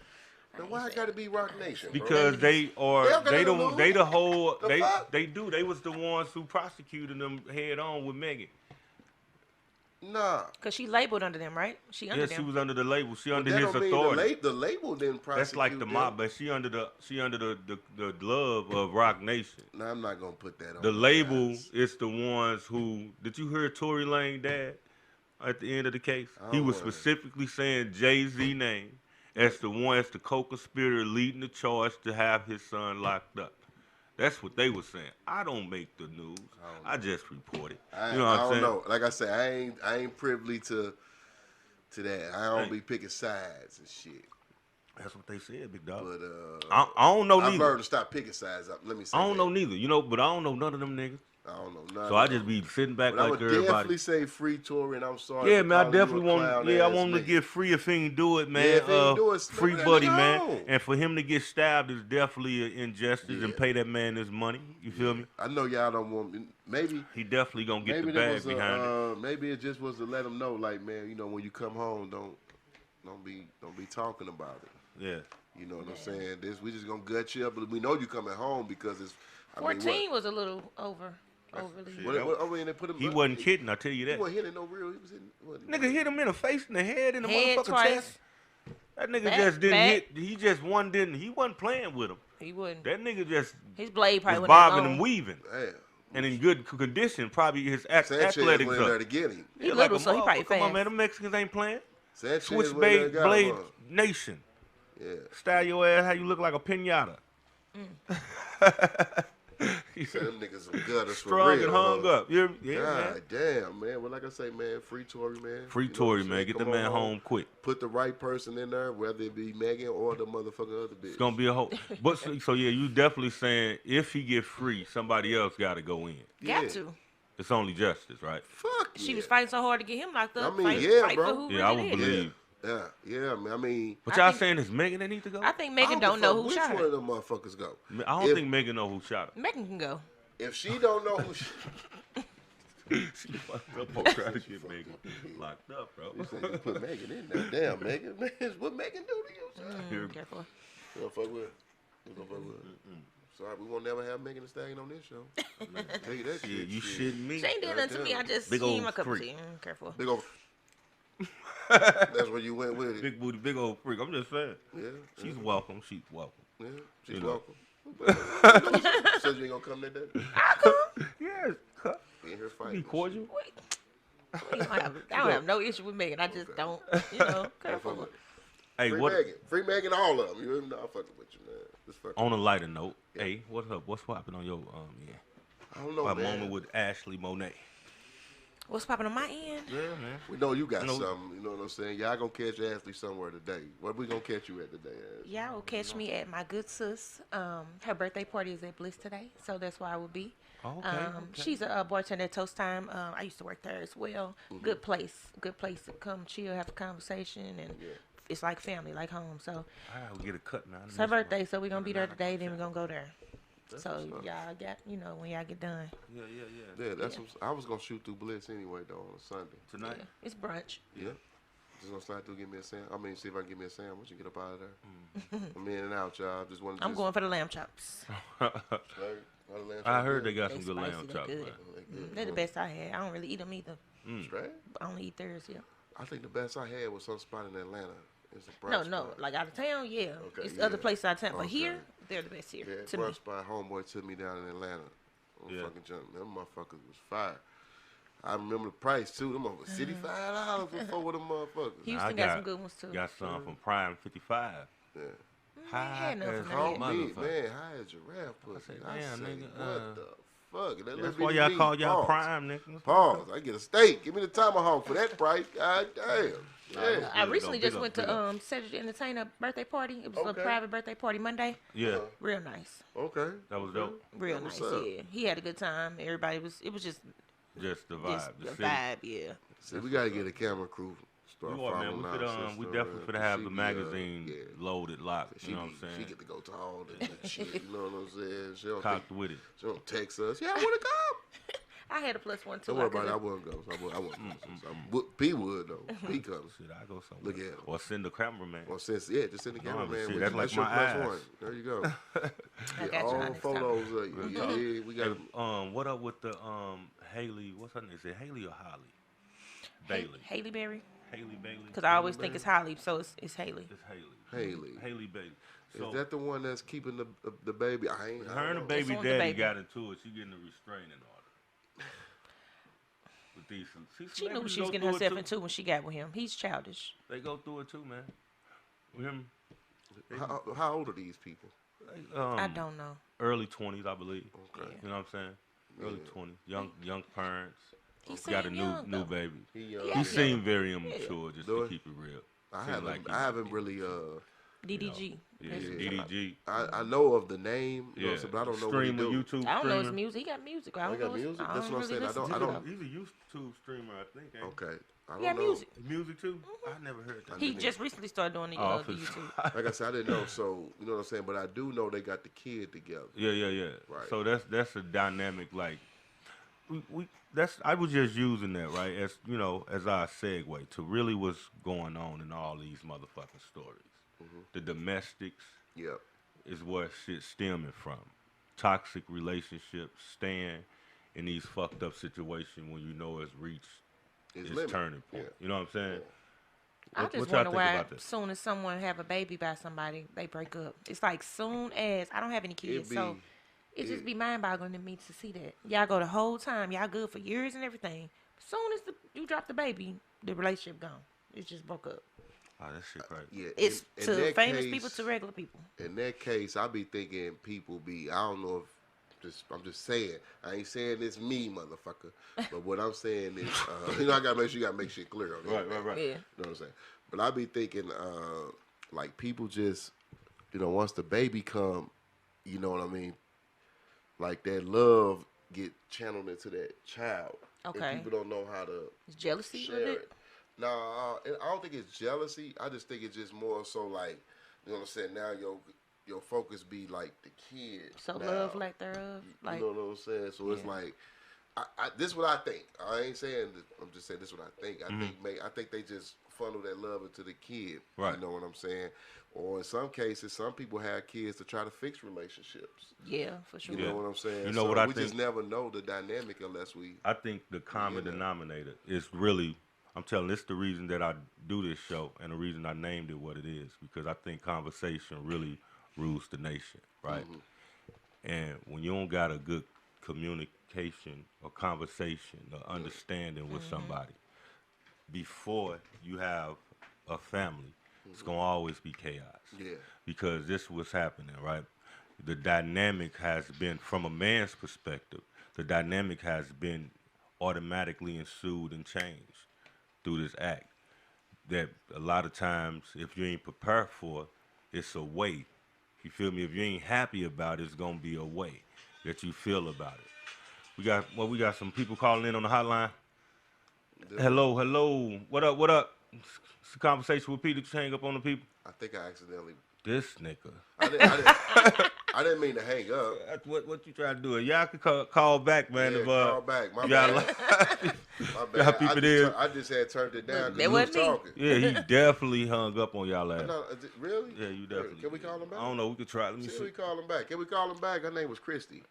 Now why I gotta be Rock Nation? Because bro? they was the ones who prosecuted them head on with Megan. Nah. because she labeled under them, right? She under them. She was under the label. She But under that his don't mean authority. the label didn't prosecute That's like the them. mob, but she under the glove of Rock Nation. No, I'm not gonna put that on. The those label guys. is the ones who. Did you hear Tory Lane dad at the end of the case? He was specifically saying Jay-Z name as the co-conspirator leading the charge to have his son locked up. That's what they were saying. I don't make the news. I just report it. You know what I'm saying? I don't know. Like I said, I ain't privy to that. I don't be picking sides and shit. That's what they said, big dog. But I don't know I've neither. learned to stop picking sides up. Let me say I don't that. know neither. You know, but I don't know none of them niggas. I don't know none. So I just be sitting back But I like would everybody. definitely say free Tory, and I'm sorry. Yeah, for man, I calling you a definitely want. clown Yeah, I ass want him to nigga. get free if he ain't do it, man. Yeah, if he ain't do it, free leave that buddy, nigga man. alone. And for him to get stabbed is definitely an injustice, and Yeah. pay that man his money. You feel me? I know y'all don't want me. Maybe He definitely gonna get maybe the there bag was behind it. maybe it just was to let him know, like, man, you know, when you come home, don't be talking about it. Yeah. You know what I'm saying? We just gonna gut you up, but we know you coming home because it's. I mean, 14 was a little overly. They put him. He wasn't kidding, I tell you He that. wasn't hitting no real. He was hitting. Nigga hit him in the face, in the head, in the Head motherfucking twice. chest. That nigga Back, just didn't back. hit. He just didn't. He wasn't playing with him. He wouldn't. That nigga just His blade probably was wasn't that bobbing long. and weaving, Damn. and in good condition. Probably his Sanchez went athletics in there up. to get him. He Yeah, little, a so he probably motherfucker. Come on, fast. man. Them Mexicans ain't playing. Sanchez went in there Switchblade and got blade him. nation. Yeah. Style your ass how you look like a pinata. He said them niggas some gutters for Strung real. and hung huh? up. Yeah, man. God damn, man. Well, like I say, man, free Tory, man. Free You know Tory, what I'm man. saying? Get Come the man on home quick. Put the right person in there, whether it be Megan or the motherfucking other bitch. It's gonna be a whole. But so yeah, you definitely saying if he get free, somebody else got to go in. Got to. It's only justice, right? Fuck yeah. She was fighting so hard to get him locked up. I mean, fight, yeah, fight bro. For who Yeah, I really would did it. believe. Yeah, man. I mean, But I y'all think- saying it's Megan that need to go? I think I Megan don't give know a who fuck which shot one her. of them motherfuckers go. I don't If- think Megan know who shot her. Megan can go. If she don't know who She fucked up on trying to get Megan locked up, bro. you said you put Megan in there. Damn, Megan. Man, what Megan do to you, son? Careful. We don't fuck with her. We don't fuck with her. Sorry, we won't never have Megan Thee Stallion on this show. Tell you that Yeah, shit. you shit. shitting me? She ain't did nothing to me. I just Big she ain't old my cup of freak. tea. Careful. Big old. That's where you went with it. Big booty, big old freak. I'm just saying. Yeah. She's welcome. She's welcome. Yeah. She's You know. welcome. Said you ain't gonna come that day. Yes. Be in here Be fighting. cordial. Wait. I don't have no issue with Megan. I just don't, careful. Hey, Free what? Megan. Free Megan, all of them. You know, I'm fucking with you, man. Just fucking. On a lighter note, hey, what's up? What's popping on your yeah? I don't know, My man. moment with Ashley Monet. What's popping on my end? Yeah, man. We know you got No. something. You know what I'm saying? Y'all gonna catch Ashley somewhere today. Where we gonna catch you at today, Ashley? Y'all will catch me at my good sis. Her birthday party is at Bliss today, so that's where I will be. Oh, okay, okay. She's a bartender at Toast Time. I used to work there as well. Good place to come chill, have a conversation, and it's like family, like home. So I will get a cut now. it's her birthday, so we're gonna be there today. Then we're gonna go there. So y'all got, when y'all get done. Yeah. Yeah, that's what I was gonna shoot through Bliss anyway, though, on a Sunday. Tonight. Yeah, it's brunch. Yeah. Just gonna slide through, give me a sandwich. I mean, see if I can get me a sandwich and get up out of there. I'm in and out, y'all. Just wanted to. I'm going for the lamb chops. I heard they got They some good spicy, lamb they chops, good. man. They're the best I had. I don't really eat them either. Straight? I only eat theirs, yeah. I think the best I had was some spot in Atlanta. It's a brunch No, spot. like out of town, yeah. Okay, It's yeah. other places out of town, but Okay. here they're the best here. Yeah, to me. brunch spot. Homeboy took me down in Atlanta. On Yeah. fucking jump. Them motherfuckers was fire. I remember the price too. Them over $65 for four of them motherfuckers. Houston I got some good ones too. Got some from Prime 55. Yeah. High had none as from a there yet. Oh, me, motherfucker. man, high as giraffe pussy. said, I damn, say, nigga, what the fuck? That That's little why bitty y'all meat, call y'all pause. Prime, nigga. Pause. I get a steak. Give me the tomahawk for that price. God damn. Yeah. I recently Big just up, went big up. to Cedric the Entertainer birthday party. It was Okay. a private birthday party Monday. Yeah, Real nice. Okay. that was dope. Real What's nice, up? yeah. He had a good time. Everybody it was just Just the vibe. the The city. vibe, yeah. See, we gotta get a camera crew start We are, man. following our sister. We definitely finna have the magazine loaded, locked. You know what I'm saying? She get to go to all the shit. You know what I'm saying? She don't Cocked with it. She don't text us. Yeah, I want to go. I had a +1 too. Don't worry about it. I wouldn't go. I wouldn't. P would though. P comes. Shit, I go somewhere. Look at him. Or send the cameraman. Or just send the cameraman. Shit, that's like your my ass. +1. There you go. I got all you next photos. Yeah, we got. Hey, what up with the Haley? What's her name? Is it Haley or Holly? Bailey. Haley Berry. Haley Bailey. Because I always think it's Holly, so it's Haley. It's Haley. Haley Bailey. So, is that the one that's keeping the baby? I ain't. Her and the baby daddy got into it. She getting a restraining order. With these, she knew what she was getting herself into when she got with him. He's childish. They go through it too, man. With him. How old are these people? I don't know. Early 20s, I believe. Okay. You know what I'm saying? Early 20s. Young parents. He got a new baby. He seemed very immature, just to keep it real. I haven't really DDG. Yeah, DDG. I know of the name, but I don't know what he do. YouTube I don't know his music. He got music. I don't know. Music. That's what I'm saying. I don't. He's a YouTube streamer, I think. Okay. I don't know. Music. Music too. I never heard that. He just recently started doing the YouTube. Like I said, I didn't know. So you know what I'm saying. But I do know they got the kid together. Yeah. Right. So that's a dynamic. Like I was just using that, right, as you know, as our segue to really what's going on in all these motherfucking stories. Mm-hmm. The domestics is where shit's stemming from. Toxic relationships, staying in these fucked up situations when you know it's reached its turning point. Yeah. You know what I'm saying? Yeah. I just wonder why as soon as someone have a baby by somebody, they break up. It's like soon as, I don't have any kids, so it just be mind-boggling to me to see that. Y'all go the whole time, y'all good for years and everything. Soon as you drop the baby, the relationship gone. It just broke up. Oh, that shit crazy. Yeah, it's to famous people to regular people. In that case, I be thinking people be, I don't know if, I'm just saying, I ain't saying it's me, motherfucker. But what I'm saying is, you know, I gotta make sure you gotta make shit clear on that. Right. Yeah. You know what I'm saying? But I be thinking, like people just, you know, once the baby come, you know what I mean? Like that love get channeled into that child. Okay. And people don't know how to it's jealousy share with it. No, I don't think it's jealousy. I just think it's just more so like, you know what I'm saying? Now your focus be like the kid. So now. love like thereof. Like, you know what I'm saying? So it's like, this is what I think. I ain't saying that, I'm just saying this is what I think. I think they just funnel that love into the kid. Right. You know what I'm saying? Or in some cases, some people have kids to try to fix relationships. Yeah, for sure. You know what I'm saying? You know what I think? We just never know the dynamic unless we. I think the common denominator is really, I'm telling you, it's the reason that I do this show and the reason I named it what it is, because I think conversation really rules the nation, right? Mm-hmm. And when you don't got a good communication or conversation or understanding with somebody, before you have a family, it's going to always be chaos. Yeah. Because this was happening, right? The dynamic has been, from a man's perspective, the dynamic has been automatically ensued and changed through this act. That a lot of times, if you ain't prepared for, it's a way. You feel me? If you ain't happy about it, it's going to be a way that you feel about it. We got some people calling in on the hotline. Hello. What up? It's a conversation with Peter to hang up on the people. I think I accidentally. This nigga. I didn't mean to hang up. That's what you try to do. Y'all can call back, man. Yeah, if, call back. My bad. My bad. Y'all people there. I just had turned it down That because he was wasn't me. talking. Yeah, he definitely hung up on y'all ass. No, really? Yeah, you definitely. Can we call him back? I don't know. We could try. Let me see. We call him back. Can we call him back? Her name was Christy.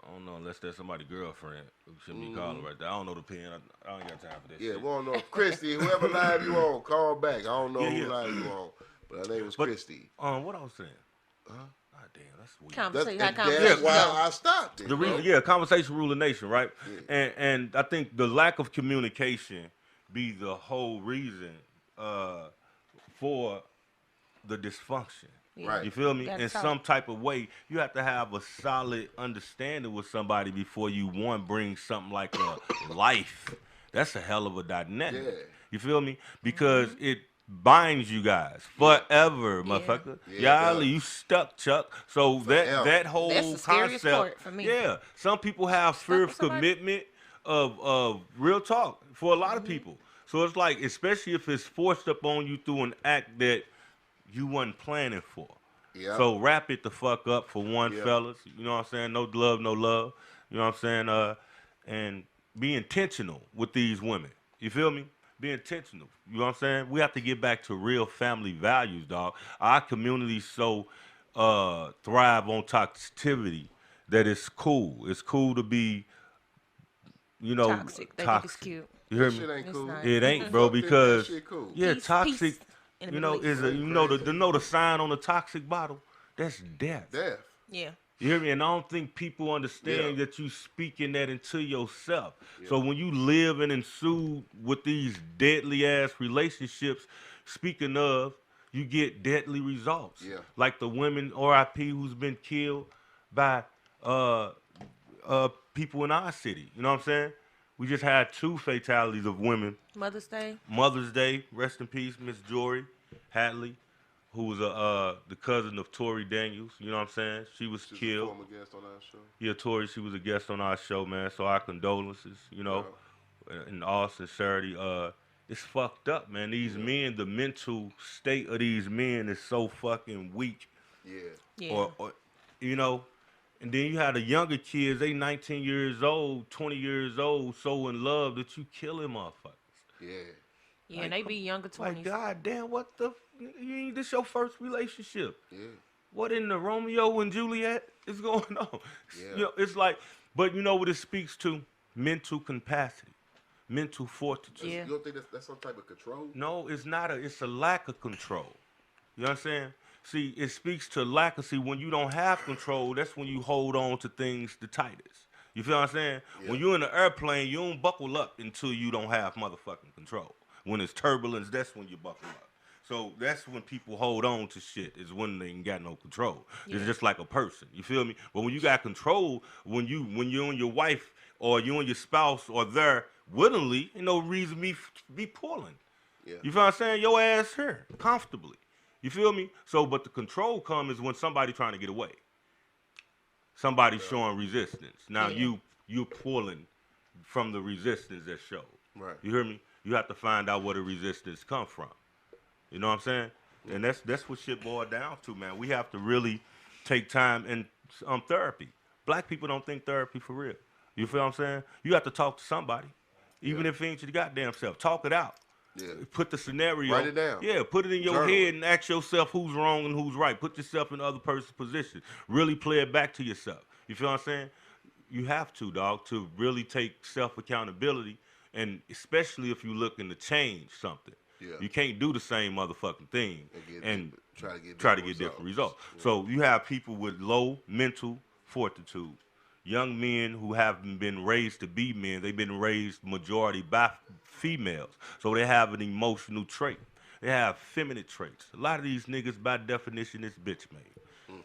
I don't know, unless that's somebody's girlfriend who shouldn't be calling right there. I don't know the pen. I ain't got time for that shit. Yeah, we don't know. Christy, whoever live you on, call back. I don't know who live you on, but her name was Christy. What I was saying? God damn, that's weird. That's why I stopped it. The reason, conversation rule the nation, right? Yeah. And I think the lack of communication be the whole reason for the dysfunction. Yeah. Right. You feel me? In some type of way, you have to have a solid understanding with somebody before you bring something like a life. That's a hell of a dynamic. Yeah. You feel me? Because it binds you guys forever, motherfucker. Yeah, y'all, you stuck, Chuck. So that whole concept. Part for me. Yeah. Some people have fear of commitment of real talk for a lot of people. So it's like, especially if it's forced up on you through an act that you wasn't planning for. Yeah. So wrap it the fuck up for one, Yeah. fellas. You know what I'm saying? No love, no love. You know what I'm saying? And be intentional with these women. You feel me? Be intentional. You know what I'm saying? We have to get back to real family values, dog. Our community so thrive on toxicity that it's cool. It's cool to be, you know, Toxic. They think it's toxic. cute. You hear That me? shit ain't It's cool. not. It ain't, bro, Fuck that, because that shit cool. yeah, Peace- toxic. peace in the You know, Middle is East. a you know Crazy. the sign on the toxic bottle. That's death. Death. Yeah. You hear me? And I don't think people understand Yeah. that you speaking that into yourself. Yeah. So when you live and ensue with these deadly ass relationships, speaking of, you get deadly results. Yeah. Like the women RIP who's been killed by people in our city. You know what I'm saying? We just had 2 fatalities of women. Mother's Day. Mother's Day, rest in peace, Miss Jory Hatley, who was the cousin of Tory Daniels. You know what I'm saying? She was She's a killed. former guest on our show. Yeah, Tory, she was a guest on our show, man. So our condolences, you know, in all sincerity. It's fucked up, man. These men, the mental state of these men is so fucking weak. Yeah. Yeah. Or you know, and then you have the younger kids, they 19 years old, 20 years old, so in love that you killing motherfuckers. Yeah. Yeah, and they be younger 20s. Like, goddamn, what the? You ain't this your first relationship? Yeah. What in the Romeo and Juliet is going on? Yeah. You know, it's like, but you know what it speaks to? Mental capacity, mental fortitude. Yeah. You don't think that's some type of control? No, it's not it's a lack of control. You understand? See, it speaks to lack of, see, when you don't have control, that's when you hold on to things the tightest. You feel what I'm saying? Yeah. When you're in the airplane, you don't buckle up until you don't have motherfucking control. When it's turbulence, that's when you buckle up. So that's when people hold on to shit, is when they ain't got no control. Yeah. It's just like a person. You feel me? But when you got control, when you and your wife or you and your spouse are there willingly, ain't no reason be pulling. Yeah. You feel what I'm saying? Your ass here, comfortably. You feel me? So, but the control comes when somebody trying to get away. Somebody showing resistance. Now Yeah. you pulling from the resistance that showed. Right. You hear me? You have to find out where the resistance come from. You know what I'm saying? And that's what shit boiled down to, man. We have to really take time in therapy. Black people don't think therapy for real. You feel what I'm saying? You have to talk to somebody. Even if it ain't your goddamn self. Talk it out. Yeah. Put the scenario. Write it down. Yeah, put it in your Journal head it. and ask yourself who's wrong and who's right. Put yourself in the other person's position. Really play it back to yourself. You feel what I'm saying? You have to, dog, to really take self-accountability, and especially if you're looking to change something. Yeah. You can't do the same motherfucking thing And and get try to get different results. Yeah. So you have people with low mental fortitude, young men who haven't been raised to be men. They've been raised majority by females, so they have an emotional trait. They have feminine traits. A lot of these niggas, by definition, is bitch made.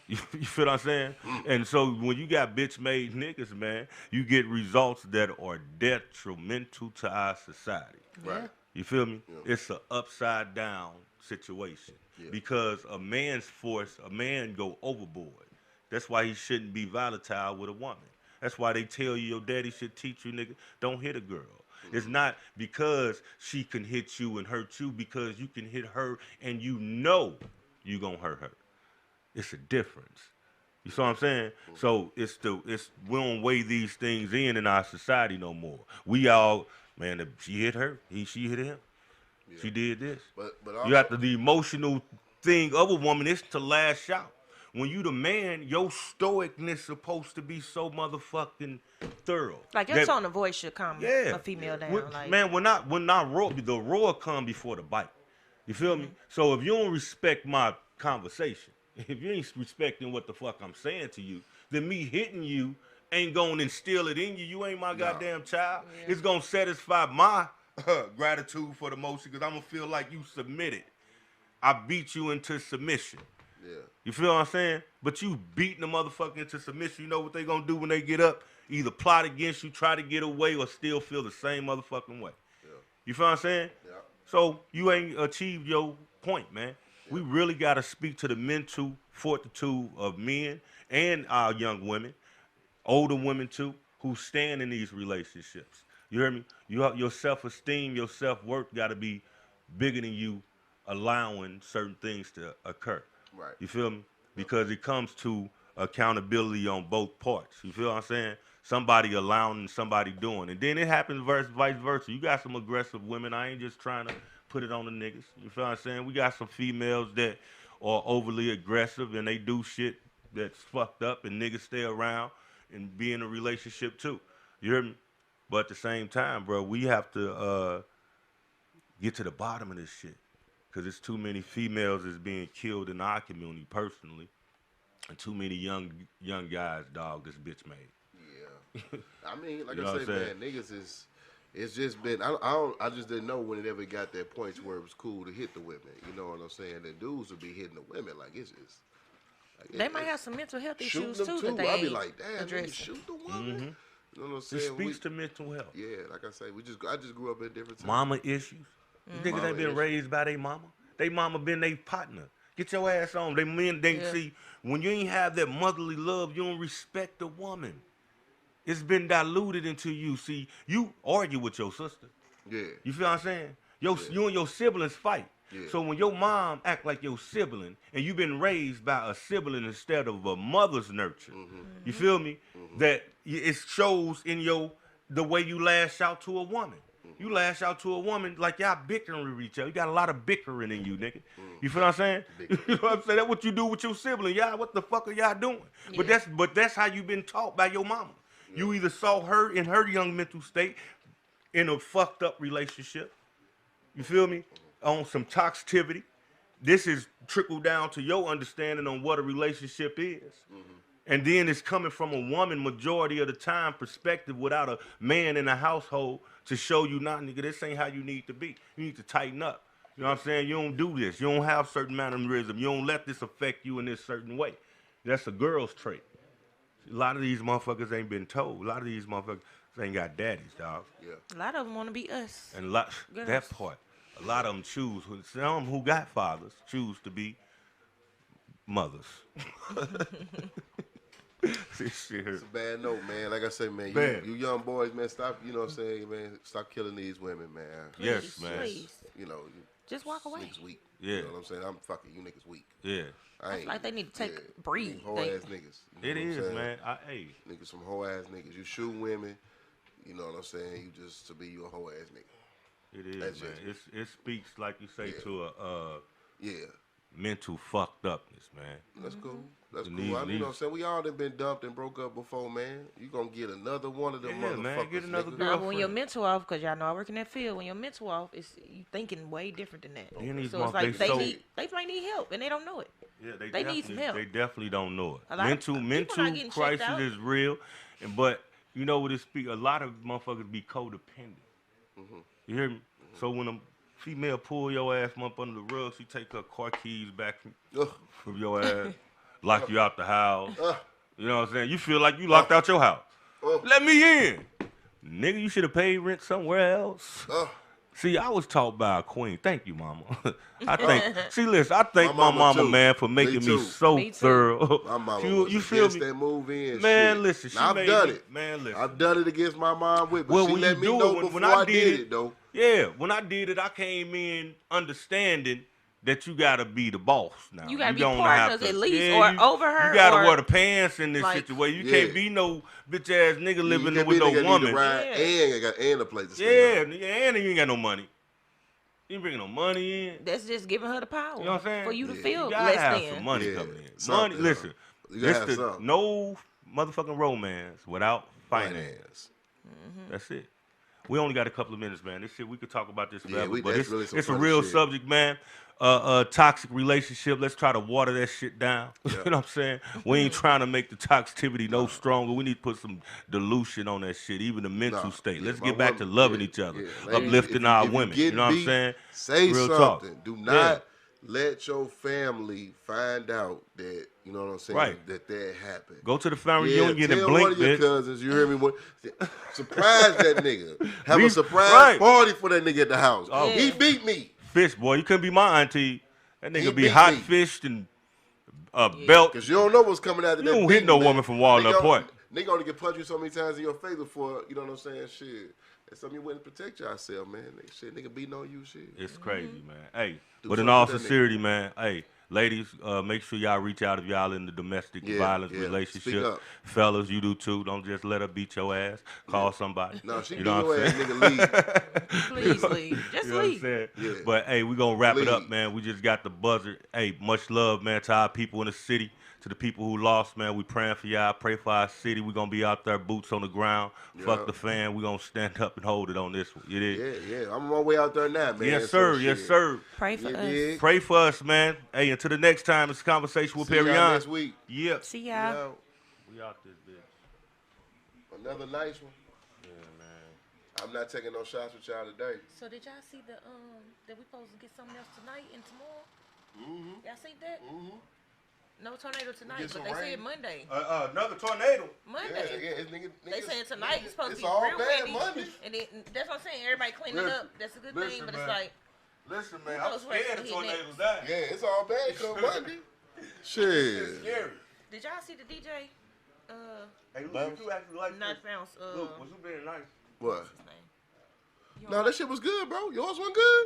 You feel what I'm saying? And so when you got bitch made niggas, man, you get results that are detrimental to our society. Right. You feel me? Yeah. It's an upside down situation because a man's force, a man go overboard. That's why he shouldn't be volatile with a woman. That's why they tell you your daddy should teach you, nigga, don't hit a girl. It's not because she can hit you and hurt you, because you can hit her and you know you gonna hurt her. It's a difference. You see what I'm saying? So we don't weigh these things in our society no more. We all, man, if she hit her, she hit him. Yeah. She did this. But also, You have to, the emotional thing of a woman is to lash out. When you the man, your stoicness supposed to be so motherfucking thorough. Like your tone of voice should calm Yeah. a female down. Like, Man, when not roar, the roar come before the bite. You feel me? So if you don't respect my conversation, if you ain't respecting what the fuck I'm saying to you, then me hitting you ain't gonna instill it in you. You ain't my goddamn child. Yeah. It's gonna satisfy my gratitude for the motion, because I'm gonna feel like you submitted. I beat you into submission. yeah, You feel what I'm saying? But you beating the motherfucker into submission. You know what they gonna do when they get up? Either plot against you, try to get away, or still feel the same motherfucking way. yeah, You feel what I'm saying? yeah. So you ain't achieved your point, man. We really gotta speak to the mental fortitude of men and our young women, older women too, who stand in these relationships. You hear me? Your self-esteem, your self-worth got to be bigger than you allowing certain things to occur. Right. You feel me? Because it comes to accountability on both parts. You feel what I'm saying? Somebody allowing and somebody doing. And then it happens vice versa. You got some aggressive women. I ain't just trying to put it on the niggas. You feel what I'm saying? We got some females that are overly aggressive and they do shit that's fucked up and niggas stay around and be in a relationship too. You hear me? But at the same time, bro, we have to get to the bottom of this shit. Because there's too many females that's being killed in our community personally. And too many young guys, dog, this bitch made. Yeah. I mean, like You know I what say, I'm man, niggas is, it's just been, I just didn't know when it ever got that point where it was cool to hit the women. You know what I'm saying? The dudes would be hitting the women. Like, it's just. Like, They might have some mental health issues them too that they I'd be ain't like, damn, nigga, addressing. shoot the woman. Mm-hmm. You know what I'm It saying? speaks to mental health. Yeah, like I say, I just grew up in different times. Mama issues. These niggas Mama ain't been issues. raised by their mama. They mama been their partner. Get your ass on. They men, they Yeah. see, when you ain't have that motherly love, you don't respect the woman. It's been diluted into you. See, you argue with your sister. Yeah. You feel what I'm saying? You and your siblings fight. Yeah. So when your mom act like your sibling and you've been raised by a sibling instead of a mother's nurture, you feel me? That it shows in the way you lash out to a woman. You lash out to a woman like y'all bickering with each other. You got a lot of bickering in you, nigga. You feel what I'm saying? You know what I'm saying? That's what you do with your sibling. Y'all, what the fuck are y'all doing? Yeah. But that's how you been taught by your mama. You either saw her in her young mental state in a fucked up relationship. You feel me? On some toxicity. This is trickled down to your understanding on what a relationship is. And then it's coming from a woman majority of the time perspective without a man in the household to show you, nah, nigga, this ain't how you need to be. You need to tighten up. You know what I'm saying? You don't do this. You don't have certain mannerism. You don't let this affect you in this certain way. That's a girl's trait. A lot of these motherfuckers ain't been told. A lot of these motherfuckers ain't got daddies, dog. Yeah. A lot of them want to be us. And Girls. that part. A lot of them choose. Some who got fathers choose to be mothers. It's a bad note, man. Like I say, man, you young boys, man, stop, you know what I'm saying, man, stop killing these women, man. Yes, man. Please. You know, Just walk away. Niggas weak. Yeah. You know what I'm saying? I'm fucking you niggas weak. Yeah. I ain't. Like they need to take breathe. Hoe They- ass niggas. You know It what I'm is, saying? man. Hey. Niggas some hoe ass niggas. You shoot women, you know what I'm saying? You just to be you a hoe ass nigga. It is, That's man. it. It speaks, like you say, Yeah. to a Yeah. mental fucked upness, man. That's cool. That's And cool. these- You know what I'm saying? We all done been dumped and broke up before, man. You gonna get another one of them Yeah, motherfuckers. man, get another nigga. girl. Now, when your Girlfriend. mental off, because y'all know I work in that field, when your mental off, it's you thinking way different than that. Then these So it's like motherfuckers they might need help and they don't know it. Yeah, They need some help. They definitely don't know it. A lot of people not Mental getting checked crisis out. is real, but you know what it speak. A lot of motherfuckers be codependent. You hear me? So when a female pull your ass from up under the rug, she take her car keys back from your ass, lock you out the house. You know what I'm saying? You feel like you locked out your house. Let me in, nigga. You should have paid rent somewhere else. See, I was taught by a queen. Thank you, mama. I think. See, listen, I thank my mama, too. man, for making me too. so Me too. thorough. My mama you was feel against me? that move in. Man, shit. listen, she Now, I've made done me- it. man, listen. I've done it against my mom with, but Well, she when let you me do know it, before when I I did it, though. Yeah, when I did it, I came in understanding that you gotta be the boss now. You gotta be don't partners have to- at least, yeah, or you, over her, You gotta or wear the pants in this like- situation. You Yeah. can't be no bitch ass nigga living You with no can't be a nigga woman. need to ride Yeah. and a place to stay. Yeah, and you ain't got no money. You ain't bringing no money in. That's just giving her the power. You know what I'm saying? For you to Yeah. feel You gotta less have than. some money Yeah. coming in. Something, Money, listen. You gotta have This something. no motherfucking romance without finance. Finance. That's it. We only got a couple of minutes, man. This shit, we could talk about this forever, but that's it's, really some it's a funny real shit. subject, man. Toxic relationship. Let's try to water that shit down. You know what I'm saying? We ain't trying to make the toxicity no stronger. We need to put some dilution on that shit, even the mental state. Yeah, Let's my get back to woman- loving yeah, each other, yeah. Ladies, uplifting if our you women. get You know what I'm beat, saying? Say Real something. talk. Do Yeah. not let your family find out that, you know what I'm saying, Right. that happened. Go to the family Yeah, reunion and tell blink, one of your bitch. cousins, you hear me? Surprise that nigga. Have a We- surprise right. party for that nigga at the house. Oh. He Yeah. beat me. Fish, boy. You couldn't be my auntie. That He nigga be beat hot me. fished and a belt. Because you don't know what's coming out of You that don't hit beating, no man. woman from Walnut Nigga, Point. nigga only can punch you so many times in your face before, you know what I'm saying? Shit. That's something you wouldn't protect yourself, man. Nigga beating on you, shit. It's crazy, man. Hey, Do but in something all to that sincerity, man, hey, ladies, make sure y'all reach out if y'all in the domestic violence Speak relationship. up. Fellas, you do too. Don't just let her beat your ass. Call somebody. No, she you beat know your what ass, I'm nigga, leave. Please leave. Just You know what I'm leave. saying? Yeah. But hey, we gonna wrap it up, Leave. man. We just got the buzzer. Hey, much love, man, to our people in the city, to the people who lost, man. We praying for y'all. Pray for our city. We gonna be out there, boots on the ground. Fuck the fan. We gonna stand up and hold it on this one. You dig? Yeah. I'm on my way out there now, man. Yes, sir. So, Yes, shit. sir. Pray for us. Dig? Pray for us, man. Hey, until the next time, it's Conversation with See y'all Perion. next week. Yep. See We y'all. out. We out this bitch. Another nice one. Yeah, man. I'm not taking no shots with y'all today. So did y'all see the that we supposed to get something else tonight and tomorrow? Y'all see that? No tornado tonight, Get but some they rain. said Monday. Another tornado. Monday. It's nigga, They saying tonight it's supposed to it's be all real bad windy. Monday. And that's what I'm saying. Everybody cleaning Listen, up. That's a good listen, thing. But man. it's like, Listen, man, Who I'm knows where it's scared of gonna hit tornadoes now. Yeah, it's all bad come Monday. It's Shit. scary. did y'all see the DJ? Hey, Luke, you actually like Not this? bounce. Luke, was you being nice? What? His name. No, that shit was good, bro. Yours wasn't good?